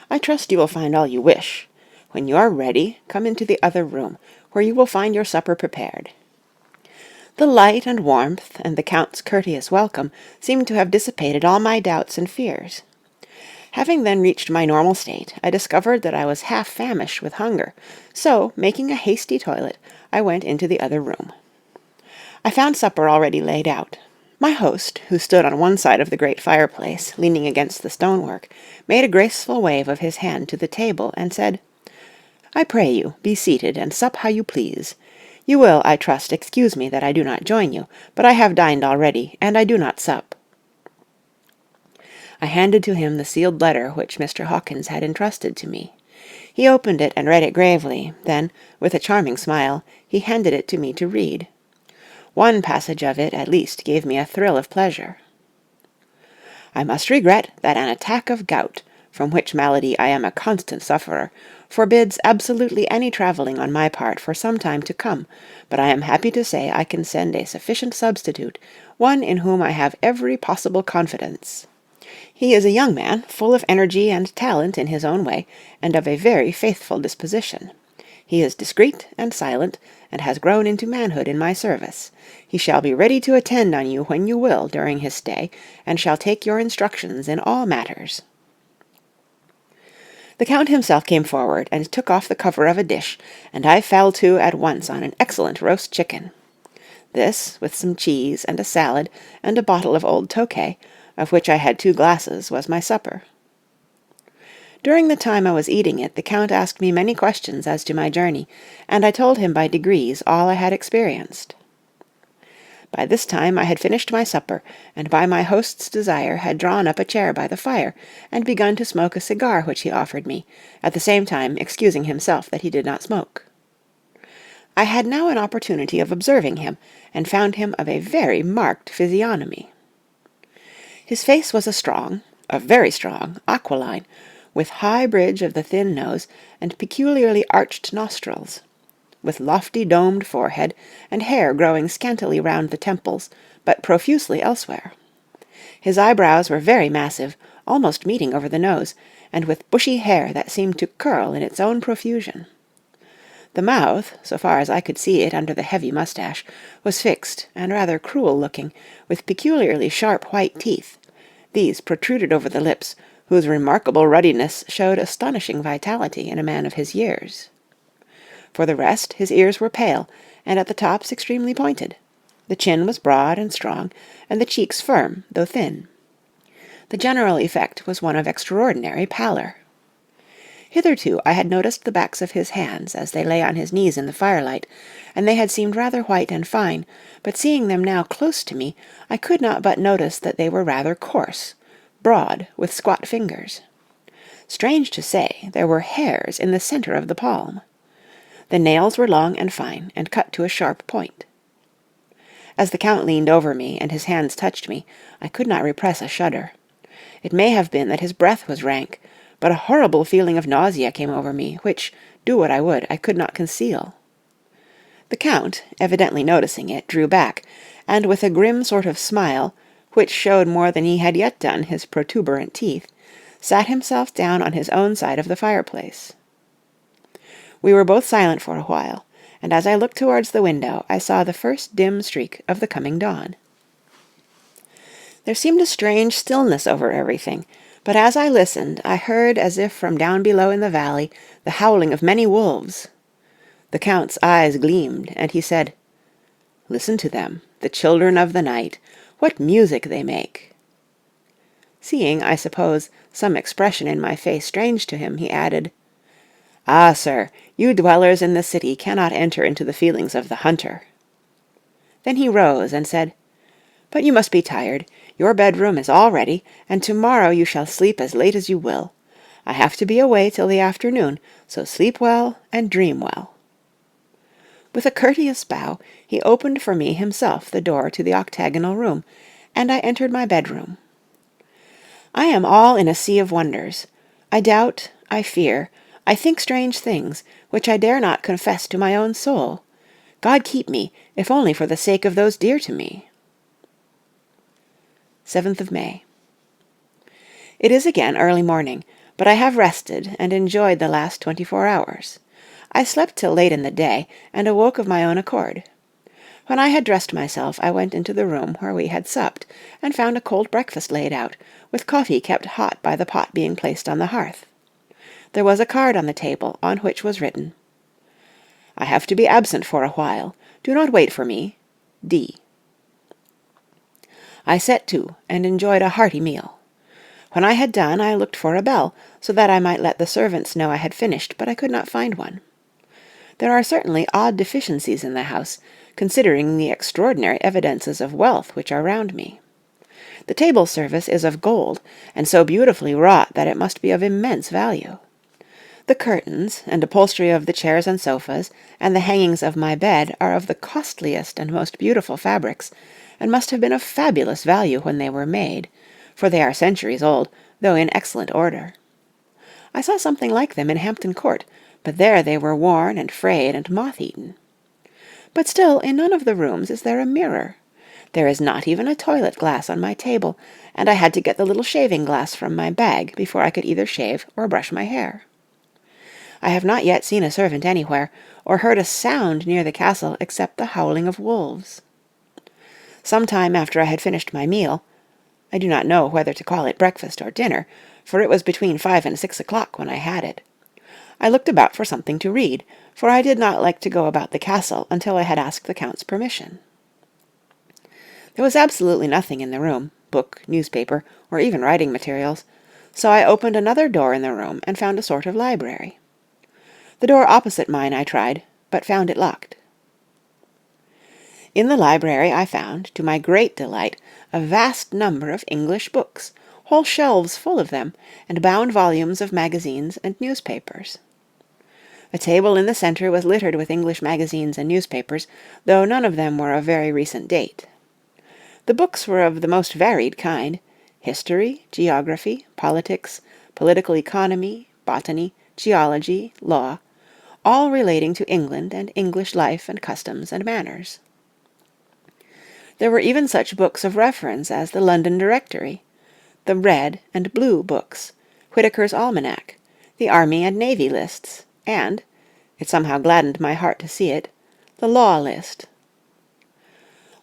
I trust you will find all you wish. When you are ready, come into the other room, where you will find your supper prepared." The light and warmth, and the Count's courteous welcome, seemed to have dissipated all my doubts and fears. Having then reached my normal state, I discovered that I was half famished with hunger, so, making a hasty toilet, I went into the other room. I found supper already laid out. My host, who stood on one side of the great fireplace, leaning against the stonework, made a graceful wave of his hand to the table, and said, "I pray you, be seated, and sup how you please. You will, I trust, excuse me that I do not join you, but I have dined already, and I do not sup." I handed to him the sealed letter which Mr. Hawkins had entrusted to me. He opened it and read it gravely, then, with a charming smile, he handed it to me to read. One passage of it, at least, gave me a thrill of pleasure. "I must regret that an attack of gout, from which malady I am a constant sufferer, forbids absolutely any travelling on my part for some time to come, but I am happy to say I can send a sufficient substitute, one in whom I have every possible confidence. He is a young man, full of energy and talent in his own way, and of a very faithful disposition. He is discreet and silent, and has grown into manhood in my service. He shall be ready to attend on you when you will during his stay, and shall take your instructions in all matters." The Count himself came forward and took off the cover of a dish, and I fell to at once on an excellent roast chicken. This, with some cheese and a salad and a bottle of old Tokay, of which I had 2 glasses, was my supper. During the time I was eating it, the Count asked me many questions as to my journey, and I told him by degrees all I had experienced. By this time I had finished my supper, and by my host's desire had drawn up a chair by the fire, and begun to smoke a cigar which he offered me, at the same time excusing himself that he did not smoke. I had now an opportunity of observing him, and found him of a very marked physiognomy. His face was a very strong, aquiline, with high bridge of the thin nose and peculiarly arched nostrils, with lofty domed forehead and hair growing scantily round the temples, but profusely elsewhere. His eyebrows were very massive, almost meeting over the nose, and with bushy hair that seemed to curl in its own profusion. The mouth, so far as I could see it under the heavy moustache, was fixed and rather cruel-looking, with peculiarly sharp white teeth. These protruded over the lips, whose remarkable ruddiness showed astonishing vitality in a man of his years. For the rest, his ears were pale, and at the tops extremely pointed. The chin was broad and strong, and the cheeks firm, though thin. The general effect was one of extraordinary pallor. Hitherto I had noticed the backs of his hands as they lay on his knees in the firelight, and they had seemed rather white and fine, but seeing them now close to me, I could not but notice that they were rather coarse, broad, with squat fingers. Strange to say, there were hairs in the centre of the palm. The nails were long and fine, and cut to a sharp point. As the Count leaned over me, and his hands touched me, I could not repress a shudder. It may have been that his breath was rank, but a horrible feeling of nausea came over me, which, do what I would, I could not conceal. The Count, evidently noticing it, drew back, and with a grim sort of smile, which showed more than he had yet done his protuberant teeth, sat himself down on his own side of the fireplace. We were both silent for a while, and as I looked towards the window, I saw the first dim streak of the coming dawn. There seemed a strange stillness over everything, but as I listened, I heard, as if from down below in the valley, the howling of many wolves. The Count's eyes gleamed, and he said, "Listen to them, the children of the night. What music they make!" Seeing, I suppose, some expression in my face strange to him, he added, "Ah, sir, you dwellers in the city cannot enter into the feelings of the hunter." Then he rose and said, "But you must be tired. Your bedroom is all ready, and tomorrow you shall sleep as late as you will. I have to be away till the afternoon, so sleep well and dream well." With a courteous bow, he opened for me himself the door to the octagonal room, and I entered my bedroom. I am all in a sea of wonders. I doubt, I fear, I think strange things, which I dare not confess to my own soul. God keep me, if only for the sake of those dear to me. 7th of May. It is again early morning, but I have rested and enjoyed the last 24 hours. I slept till late in the day, and awoke of my own accord. When I had dressed myself, I went into the room where we had supped, and found a cold breakfast laid out, with coffee kept hot by the pot being placed on the hearth. There was a card on the table, on which was written, "I have to be absent for a while. Do not wait for me. D." I set to, and enjoyed a hearty meal. When I had done, I looked for a bell, so that I might let the servants know I had finished, but I could not find one. There are certainly odd deficiencies in the house, considering the extraordinary evidences of wealth which are round me. The table service is of gold, and so beautifully wrought that it must be of immense value. The curtains and upholstery of the chairs and sofas, and the hangings of my bed are of the costliest and most beautiful fabrics, and must have been of fabulous value when they were made, for they are centuries old, though in excellent order. I saw something like them in Hampton Court, but there they were worn and frayed and moth-eaten. But still, in none of the rooms is there a mirror. There is not even a toilet glass on my table, and I had to get the little shaving glass from my bag before I could either shave or brush my hair. I have not yet seen a servant anywhere, or heard a sound near the castle except the howling of wolves. Some time after I had finished my meal, I do not know whether to call it breakfast or dinner, for it was between 5 and 6 o'clock when I had it, I looked about for something to read, for I did not like to go about the castle until I had asked the Count's permission. There was absolutely nothing in the room, book, newspaper, or even writing materials, so I opened another door in the room and found a sort of library. The door opposite mine I tried, but found it locked. In the library I found, to my great delight, a vast number of English books, whole shelves full of them, and bound volumes of magazines and newspapers. A table in the centre was littered with English magazines and newspapers, though none of them were of very recent date. The books were of the most varied kind: history, geography, politics, political economy, botany, geology, law, all relating to England and English life and customs and manners. There were even such books of reference as the London Directory, the Red and Blue books, Whitaker's Almanac, the Army and Navy lists, and, it somehow gladdened my heart to see it, the Law List.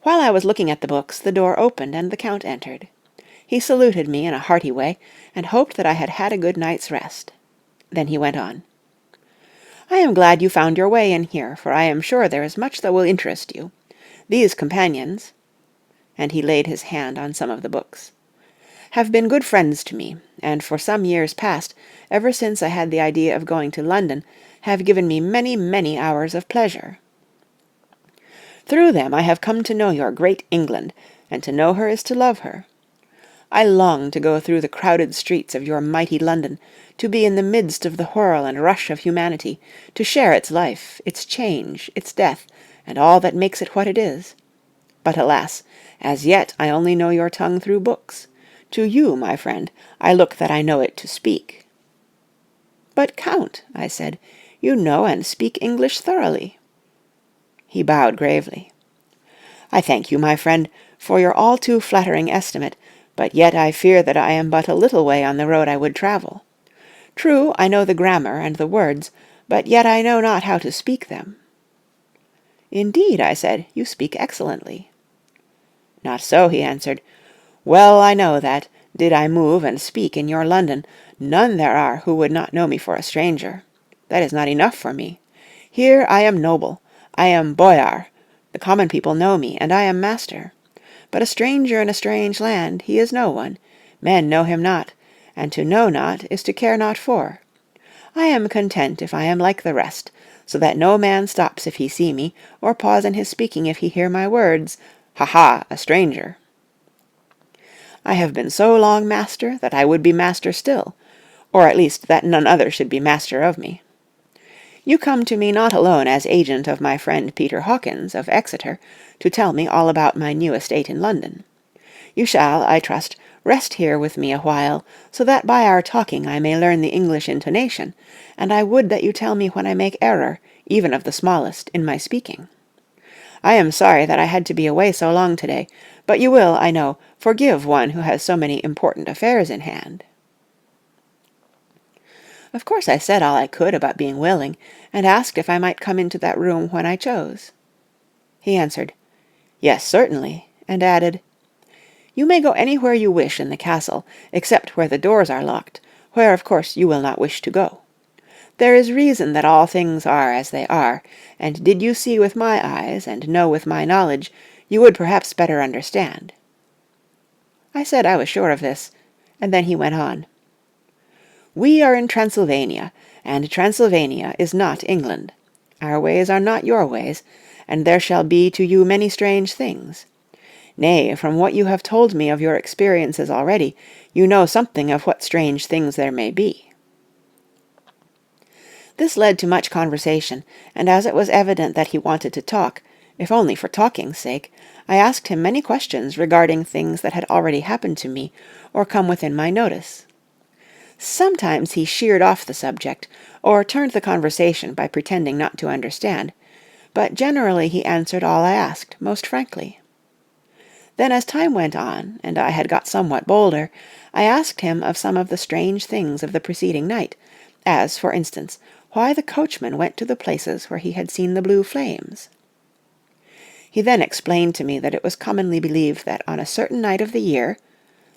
While I was looking at the books, the door opened and the Count entered. He saluted me in a hearty way, and hoped that I had had a good night's rest. Then he went on. "I am glad you found your way in here, for I am sure there is much that will interest you. These companions," and he laid his hand on some of the books, "have been good friends to me, and for some years past, ever since I had the idea of going to London, have given me many, many hours of pleasure. Through them I have come to know your great England, and to know her is to love her. I long to go through the crowded streets of your mighty London, to be in the midst of the whirl and rush of humanity, to share its life, its change, its death, and all that makes it what it is. But alas, as yet I only know your tongue through books. To you, my friend, I look that I know it to speak." "But, Count," I said, "you know and speak English thoroughly." He bowed gravely. "I thank you, my friend, for your all too flattering estimate, but yet I fear that I am but a little way on the road I would travel. True, I know the grammar and the words, but yet I know not how to speak them." "Indeed," I said, "you speak excellently." "Not so," he answered. "Well I know that, did I move and speak in your London, none there are who would not know me for a stranger. That is not enough for me. Here I am noble, I am boyar, the common people know me, and I am master. But a stranger in a strange land, he is no one, men know him not, and to know not is to care not for. I am content if I am like the rest, so that no man stops if he see me, or pause in his speaking if he hear my words, Ha ha, a stranger. I have been so long master that I would be master still, or at least that none other should be master of me. You come to me not alone as agent of my friend Peter Hawkins, of Exeter, to tell me all about my new estate in London. You shall, I trust, rest here with me a while, so that by our talking I may learn the English intonation, and I would that you tell me when I make error, even of the smallest, in my speaking. I am sorry that I had to be away so long today, but you will, I know, forgive one who has so many important affairs in hand." Of course I said all I could about being willing, and asked if I might come into that room when I chose. He answered, "Yes, certainly," and added, "You may go anywhere you wish in the castle, except where the doors are locked, where of course you will not wish to go. There is reason that all things are as they are, and did you see with my eyes, and know with my knowledge, you would perhaps better understand." I said I was sure of this, and then he went on. "We are in Transylvania, and Transylvania is not England. Our ways are not your ways, and there shall be to you many strange things. Nay, from what you have told me of your experiences already, you know something of what strange things there may be." This led to much conversation, and as it was evident that he wanted to talk, if only for talking's sake, I asked him many questions regarding things that had already happened to me, or come within my notice. Sometimes he sheered off the subject, or turned the conversation by pretending not to understand, but generally he answered all I asked most frankly. Then as time went on, and I had got somewhat bolder, I asked him of some of the strange things of the preceding night, as, for instance, why the coachman went to the places where he had seen the blue flames. He then explained to me that it was commonly believed that on a certain night of the year,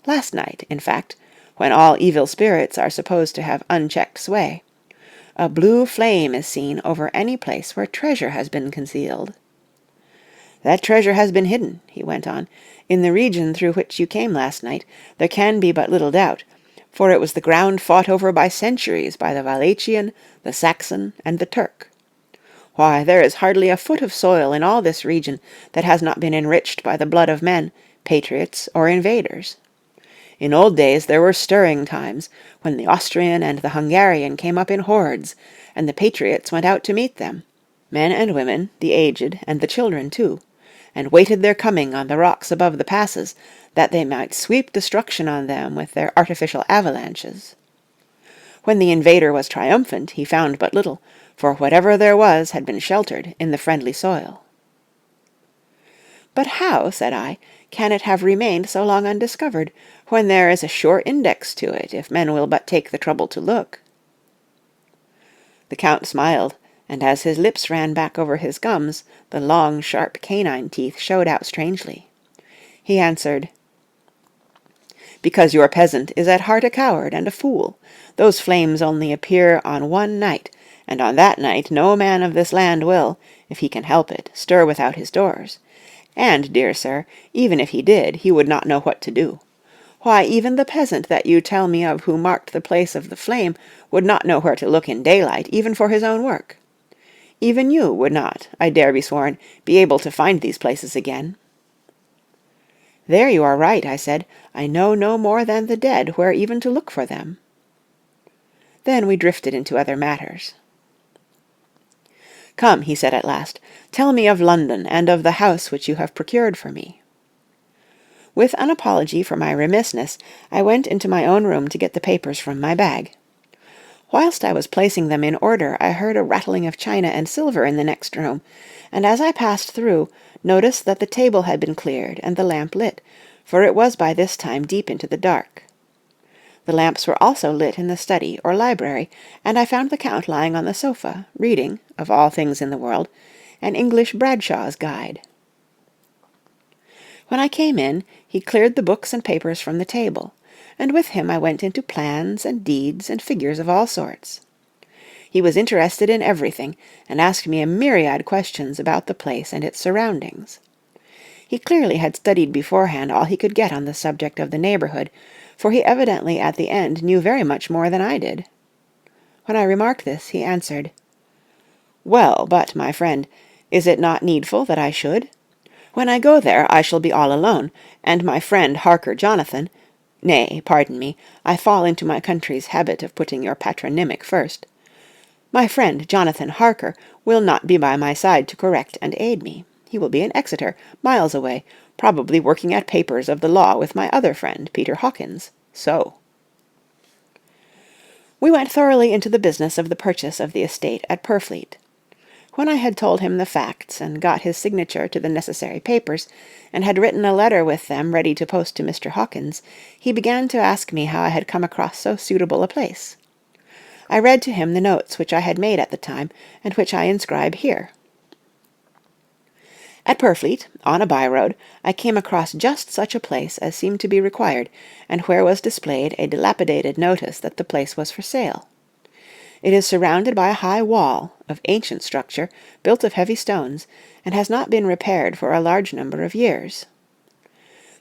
last night, in fact, when all evil spirits are supposed to have unchecked sway, a blue flame is seen over any place where treasure has been concealed. "That treasure has been hidden," he went on. "In the region through which you came last night, there can be but little doubt, for it was the ground fought over by centuries by the Wallachian, the Saxon, and the Turk. Why, there is hardly a foot of soil in all this region that has not been enriched by the blood of men, patriots or invaders. In old days there were stirring times, when the Austrian and the Hungarian came up in hordes, and the patriots went out to meet them, men and women, the aged, and the children too, and waited their coming on the rocks above the passes, that they might sweep destruction on them with their artificial avalanches. When the invader was triumphant, he found but little, for whatever there was had been sheltered in the friendly soil." "But how," said I, "can it have remained so long undiscovered, when there is a sure index to it, if men will but take the trouble to look?" The Count smiled, and as his lips ran back over his gums, the long, sharp canine teeth showed out strangely. He answered, "Because your peasant is at heart a coward and a fool. Those flames only appear on one night, and on that night no man of this land will, if he can help it, stir without his doors. And, dear sir, even if he did, he would not know what to do. Why, even the peasant that you tell me of who marked the place of the flame would not know where to look in daylight, even for his own work. Even you would not, I dare be sworn, be able to find these places again." "There you are right," I said. "I know no more than the dead where even to look for them." Then we drifted into other matters. "Come," he said at last, "tell me of London, and of the house which you have procured for me." With an apology for my remissness, I went into my own room to get the papers from my bag. Whilst I was placing them in order, I heard a rattling of china and silver in the next room, and as I passed through, noticed that the table had been cleared and the lamp lit, for it was by this time deep into the dark. The lamps were also lit in the study or library, and I found the Count lying on the sofa, reading, of all things in the world, an English Bradshaw's Guide. When I came in, he cleared the books and papers from the table, and with him I went into plans and deeds and figures of all sorts. He was interested in everything, and asked me a myriad questions about the place and its surroundings. He clearly had studied beforehand all he could get on the subject of the neighbourhood, for he evidently at the end knew very much more than I did. When I remarked this, he answered, "Well, but, my friend, is it not needful that I should? When I go there I shall be all alone, and my friend Harker Jonathan—nay, pardon me, I fall into my country's habit of putting your patronymic first. My friend Jonathan Harker will not be by my side to correct and aid me. He will be in Exeter, miles away, probably working at papers of the law with my other friend, Peter Hawkins. So." We went thoroughly into the business of the purchase of the estate at Purfleet. When I had told him the facts, and got his signature to the necessary papers, and had written a letter with them ready to post to Mr. Hawkins, he began to ask me how I had come across so suitable a place. I read to him the notes which I had made at the time, and which I inscribe here. At Purfleet, on a by-road, I came across just such a place as seemed to be required, and where was displayed a dilapidated notice that the place was for sale. It is surrounded by a high wall, of ancient structure, built of heavy stones, and has not been repaired for a large number of years.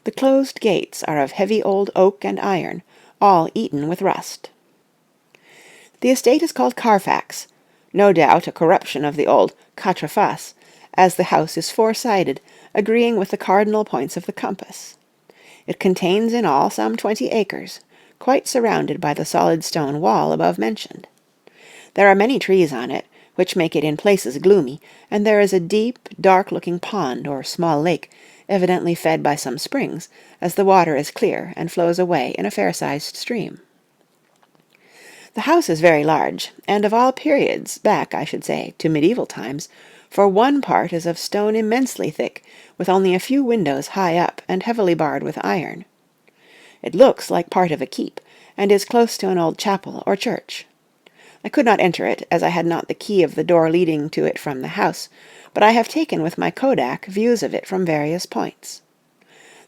The closed gates are of heavy old oak and iron, all eaten with rust. The estate is called Carfax, no doubt a corruption of the old quatre faces, as the house is four-sided, agreeing with the cardinal points of the compass. It contains in all some 20 acres, quite surrounded by the solid stone wall above mentioned. There are many trees on it, which make it in places gloomy, and there is a deep, dark-looking pond or small lake, evidently fed by some springs, as the water is clear and flows away in a fair-sized stream. The house is very large, and of all periods, back, I should say, to medieval times, for one part is of stone immensely thick, with only a few windows high up and heavily barred with iron. It looks like part of a keep, and is close to an old chapel or church. I could not enter it, as I had not the key of the door leading to it from the house, but I have taken with my kodak views of it from various points.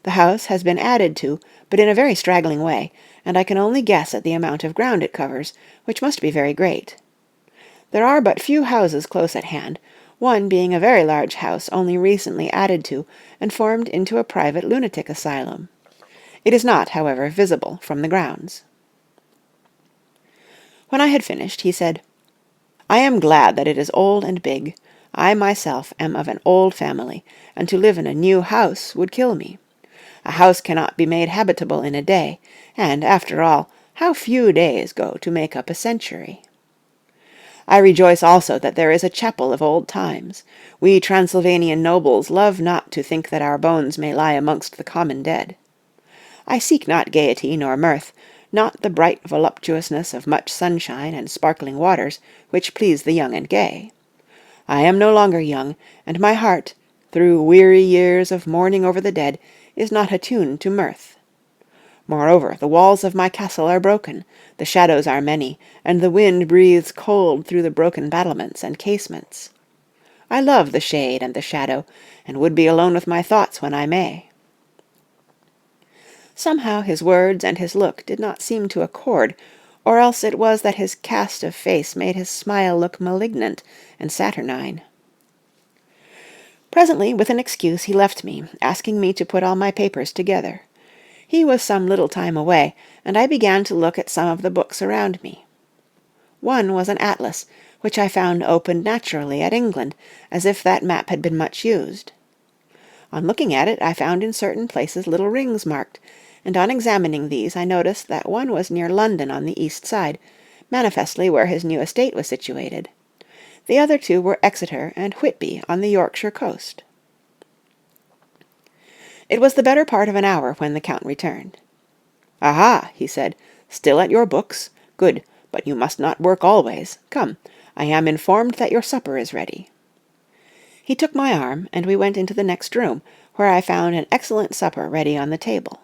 The house has been added to, but in a very straggling way, and I can only guess at the amount of ground it covers, which must be very great. There are but few houses close at hand, one being a very large house only recently added to and formed into a private lunatic asylum. It is not, however, visible from the grounds. When I had finished, he said, "I am glad that it is old and big. I myself am of an old family, and to live in a new house would kill me. A house cannot be made habitable in a day, and, after all, how few days go to make up a century. I rejoice also that there is a chapel of old times. We Transylvanian nobles love not to think that our bones may lie amongst the common dead. I seek not gaiety nor mirth, not the bright voluptuousness of much sunshine and sparkling waters, which please the young and gay. I am no longer young, and my heart, through weary years of mourning over the dead, is not attuned to mirth. Moreover, the walls of my castle are broken, the shadows are many, and the wind breathes cold through the broken battlements and casements. I love the shade and the shadow, and would be alone with my thoughts when I may." Somehow his words and his look did not seem to accord, or else it was that his cast of face made his smile look malignant and saturnine. Presently, with an excuse, he left me, asking me to put all my papers together. He was some little time away, and I began to look at some of the books around me. One was an atlas, which I found opened naturally at England, as if that map had been much used. On looking at it, I found in certain places little rings marked, and on examining these I noticed that one was near London on the east side, manifestly where his new estate was situated. The other two were Exeter and Whitby on the Yorkshire coast. It was the better part of an hour when the Count returned. "Aha!" he said, "still at your books? Good, but you must not work always. Come, I am informed that your supper is ready." He took my arm, and we went into the next room, where I found an excellent supper ready on the table.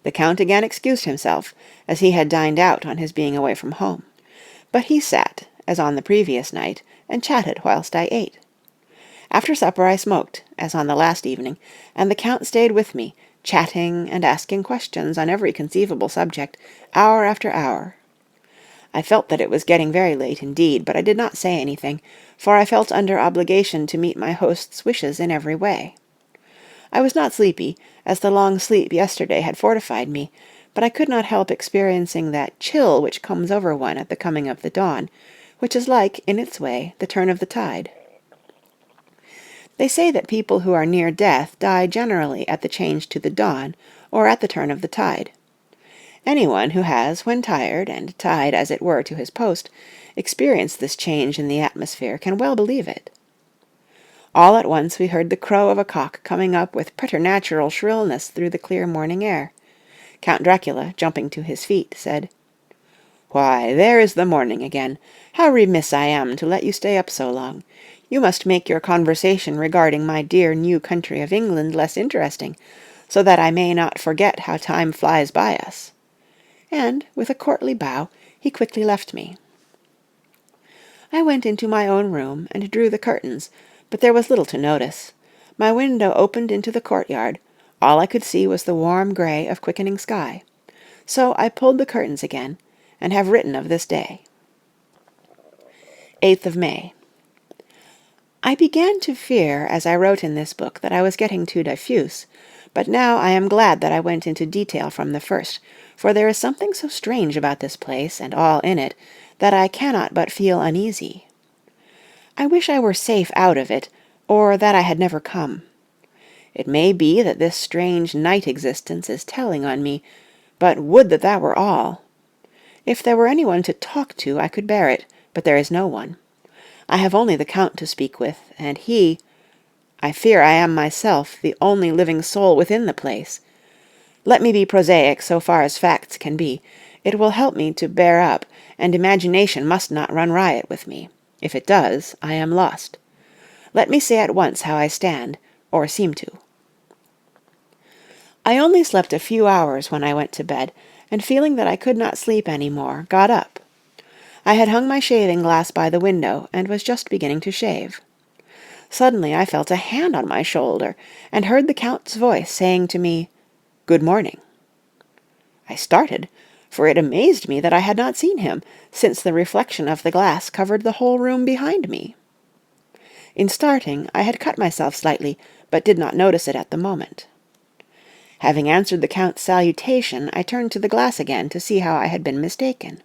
The Count again excused himself, as he had dined out on his being away from home. But he sat, as on the previous night, and chatted whilst I ate. After supper I smoked, as on the last evening, and the Count stayed with me, chatting and asking questions on every conceivable subject, hour after hour. I felt that it was getting very late indeed, but I did not say anything, for I felt under obligation to meet my host's wishes in every way. I was not sleepy, as the long sleep yesterday had fortified me, but I could not help experiencing that chill which comes over one at the coming of the dawn, which is like, in its way, the turn of the tide. They say that people who are near death die generally at the change to the dawn, or at the turn of the tide. Anyone who has, when tired, and tied as it were to his post, experienced this change in the atmosphere can well believe it. All at once we heard the crow of a cock coming up with preternatural shrillness through the clear morning air. Count Dracula, jumping to his feet, said, "Why, there is the morning again. How remiss I am to let you stay up so long. You must make your conversation regarding my dear new country of England less interesting, so that I may not forget how time flies by us." And, with a courtly bow, he quickly left me. I went into my own room and drew the curtains, but there was little to notice. My window opened into the courtyard. All I could see was the warm grey of quickening sky. So I pulled the curtains again, and have written of this day. 8th of May. I began to fear, as I wrote in this book, that I was getting too diffuse, but now I am glad that I went into detail from the first, for there is something so strange about this place, and all in it, that I cannot but feel uneasy. I wish I were safe out of it, or that I had never come. It may be that this strange night existence is telling on me, but would that that were all. If there were anyone to talk to, I could bear it, but there is no one. I have only the Count to speak with, and I fear I am myself the only living soul within the place. Let me be prosaic so far as facts can be. It will help me to bear up, and imagination must not run riot with me. If it does, I am lost. Let me say at once how I stand, or seem to. I only slept a few hours when I went to bed, and feeling that I could not sleep any more, got up. I had hung my shaving-glass by the window, and was just beginning to shave. Suddenly I felt a hand on my shoulder, and heard the Count's voice saying to me, "Good morning." I started, for it amazed me that I had not seen him, since the reflection of the glass covered the whole room behind me. In starting, I had cut myself slightly, but did not notice it at the moment. Having answered the Count's salutation, I turned to the glass again to see how I had been mistaken.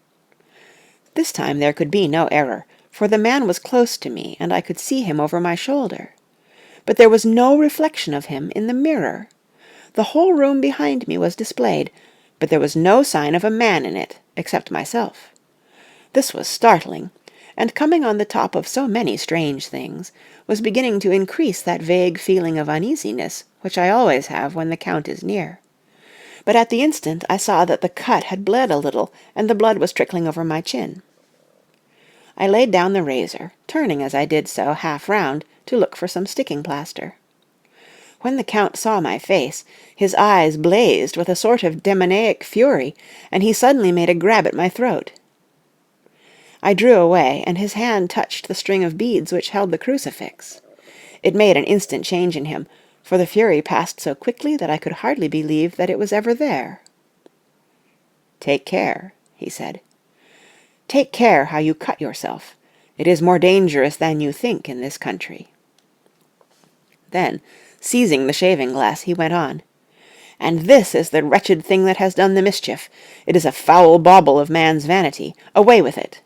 This time there could be no error, for the man was close to me, and I could see him over my shoulder. But there was no reflection of him in the mirror. The whole room behind me was displayed, but there was no sign of a man in it, except myself. This was startling, and coming on the top of so many strange things, was beginning to increase that vague feeling of uneasiness which I always have when the Count is near. But at the instant I saw that the cut had bled a little, and the blood was trickling over my chin. I laid down the razor, turning as I did so half round to look for some sticking plaster. When the Count saw my face, his eyes blazed with a sort of demoniac fury, and he suddenly made a grab at my throat. I drew away, and his hand touched the string of beads which held the crucifix. It made an instant change in him, for the fury passed so quickly that I could hardly believe that it was ever there. "Take care," he said. "Take care how you cut yourself. It is more dangerous than you think in this country." Then, seizing the shaving-glass, he went on, "And this is the wretched thing that has done the mischief. It is a foul bauble of man's vanity. Away with it!"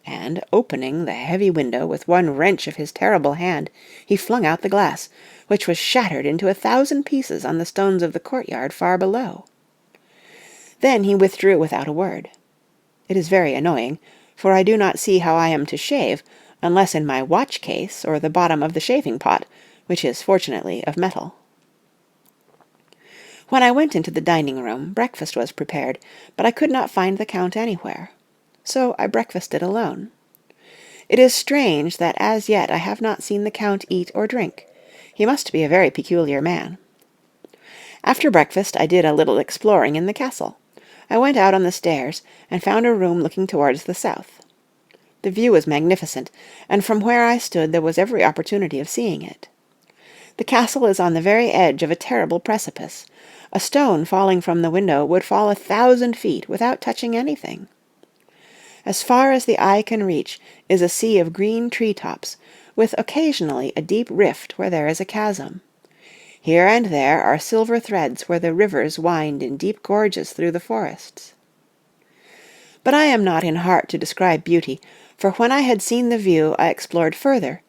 And, opening the heavy window with one wrench of his terrible hand, he flung out the glass, which was shattered into 1,000 pieces on the stones of the courtyard far below. Then he withdrew without a word. It is very annoying, for I do not see how I am to shave, unless in my watch-case or the bottom of the shaving-pot, which is fortunately of metal. When I went into the dining-room, breakfast was prepared, but I could not find the Count anywhere. So I breakfasted alone. It is strange that as yet I have not seen the Count eat or drink. He must be a very peculiar man. After breakfast I did a little exploring in the castle. I went out on the stairs, and found a room looking towards the south. The view was magnificent, and from where I stood there was every opportunity of seeing it. The castle is on the very edge of a terrible precipice. A stone falling from the window would fall 1,000 feet without touching anything. As far as the eye can reach is a sea of green tree-tops, with occasionally a deep rift where there is a chasm. Here and there are silver threads where the rivers wind in deep gorges through the forests. But I am not in heart to describe beauty, for when I had seen the view I explored further.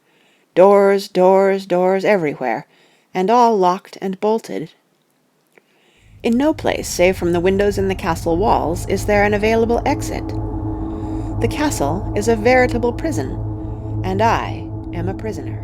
Doors, doors, doors everywhere, and all locked and bolted. In no place, save from the windows in the castle walls, is there an available exit. The castle is a veritable prison, and I am a prisoner.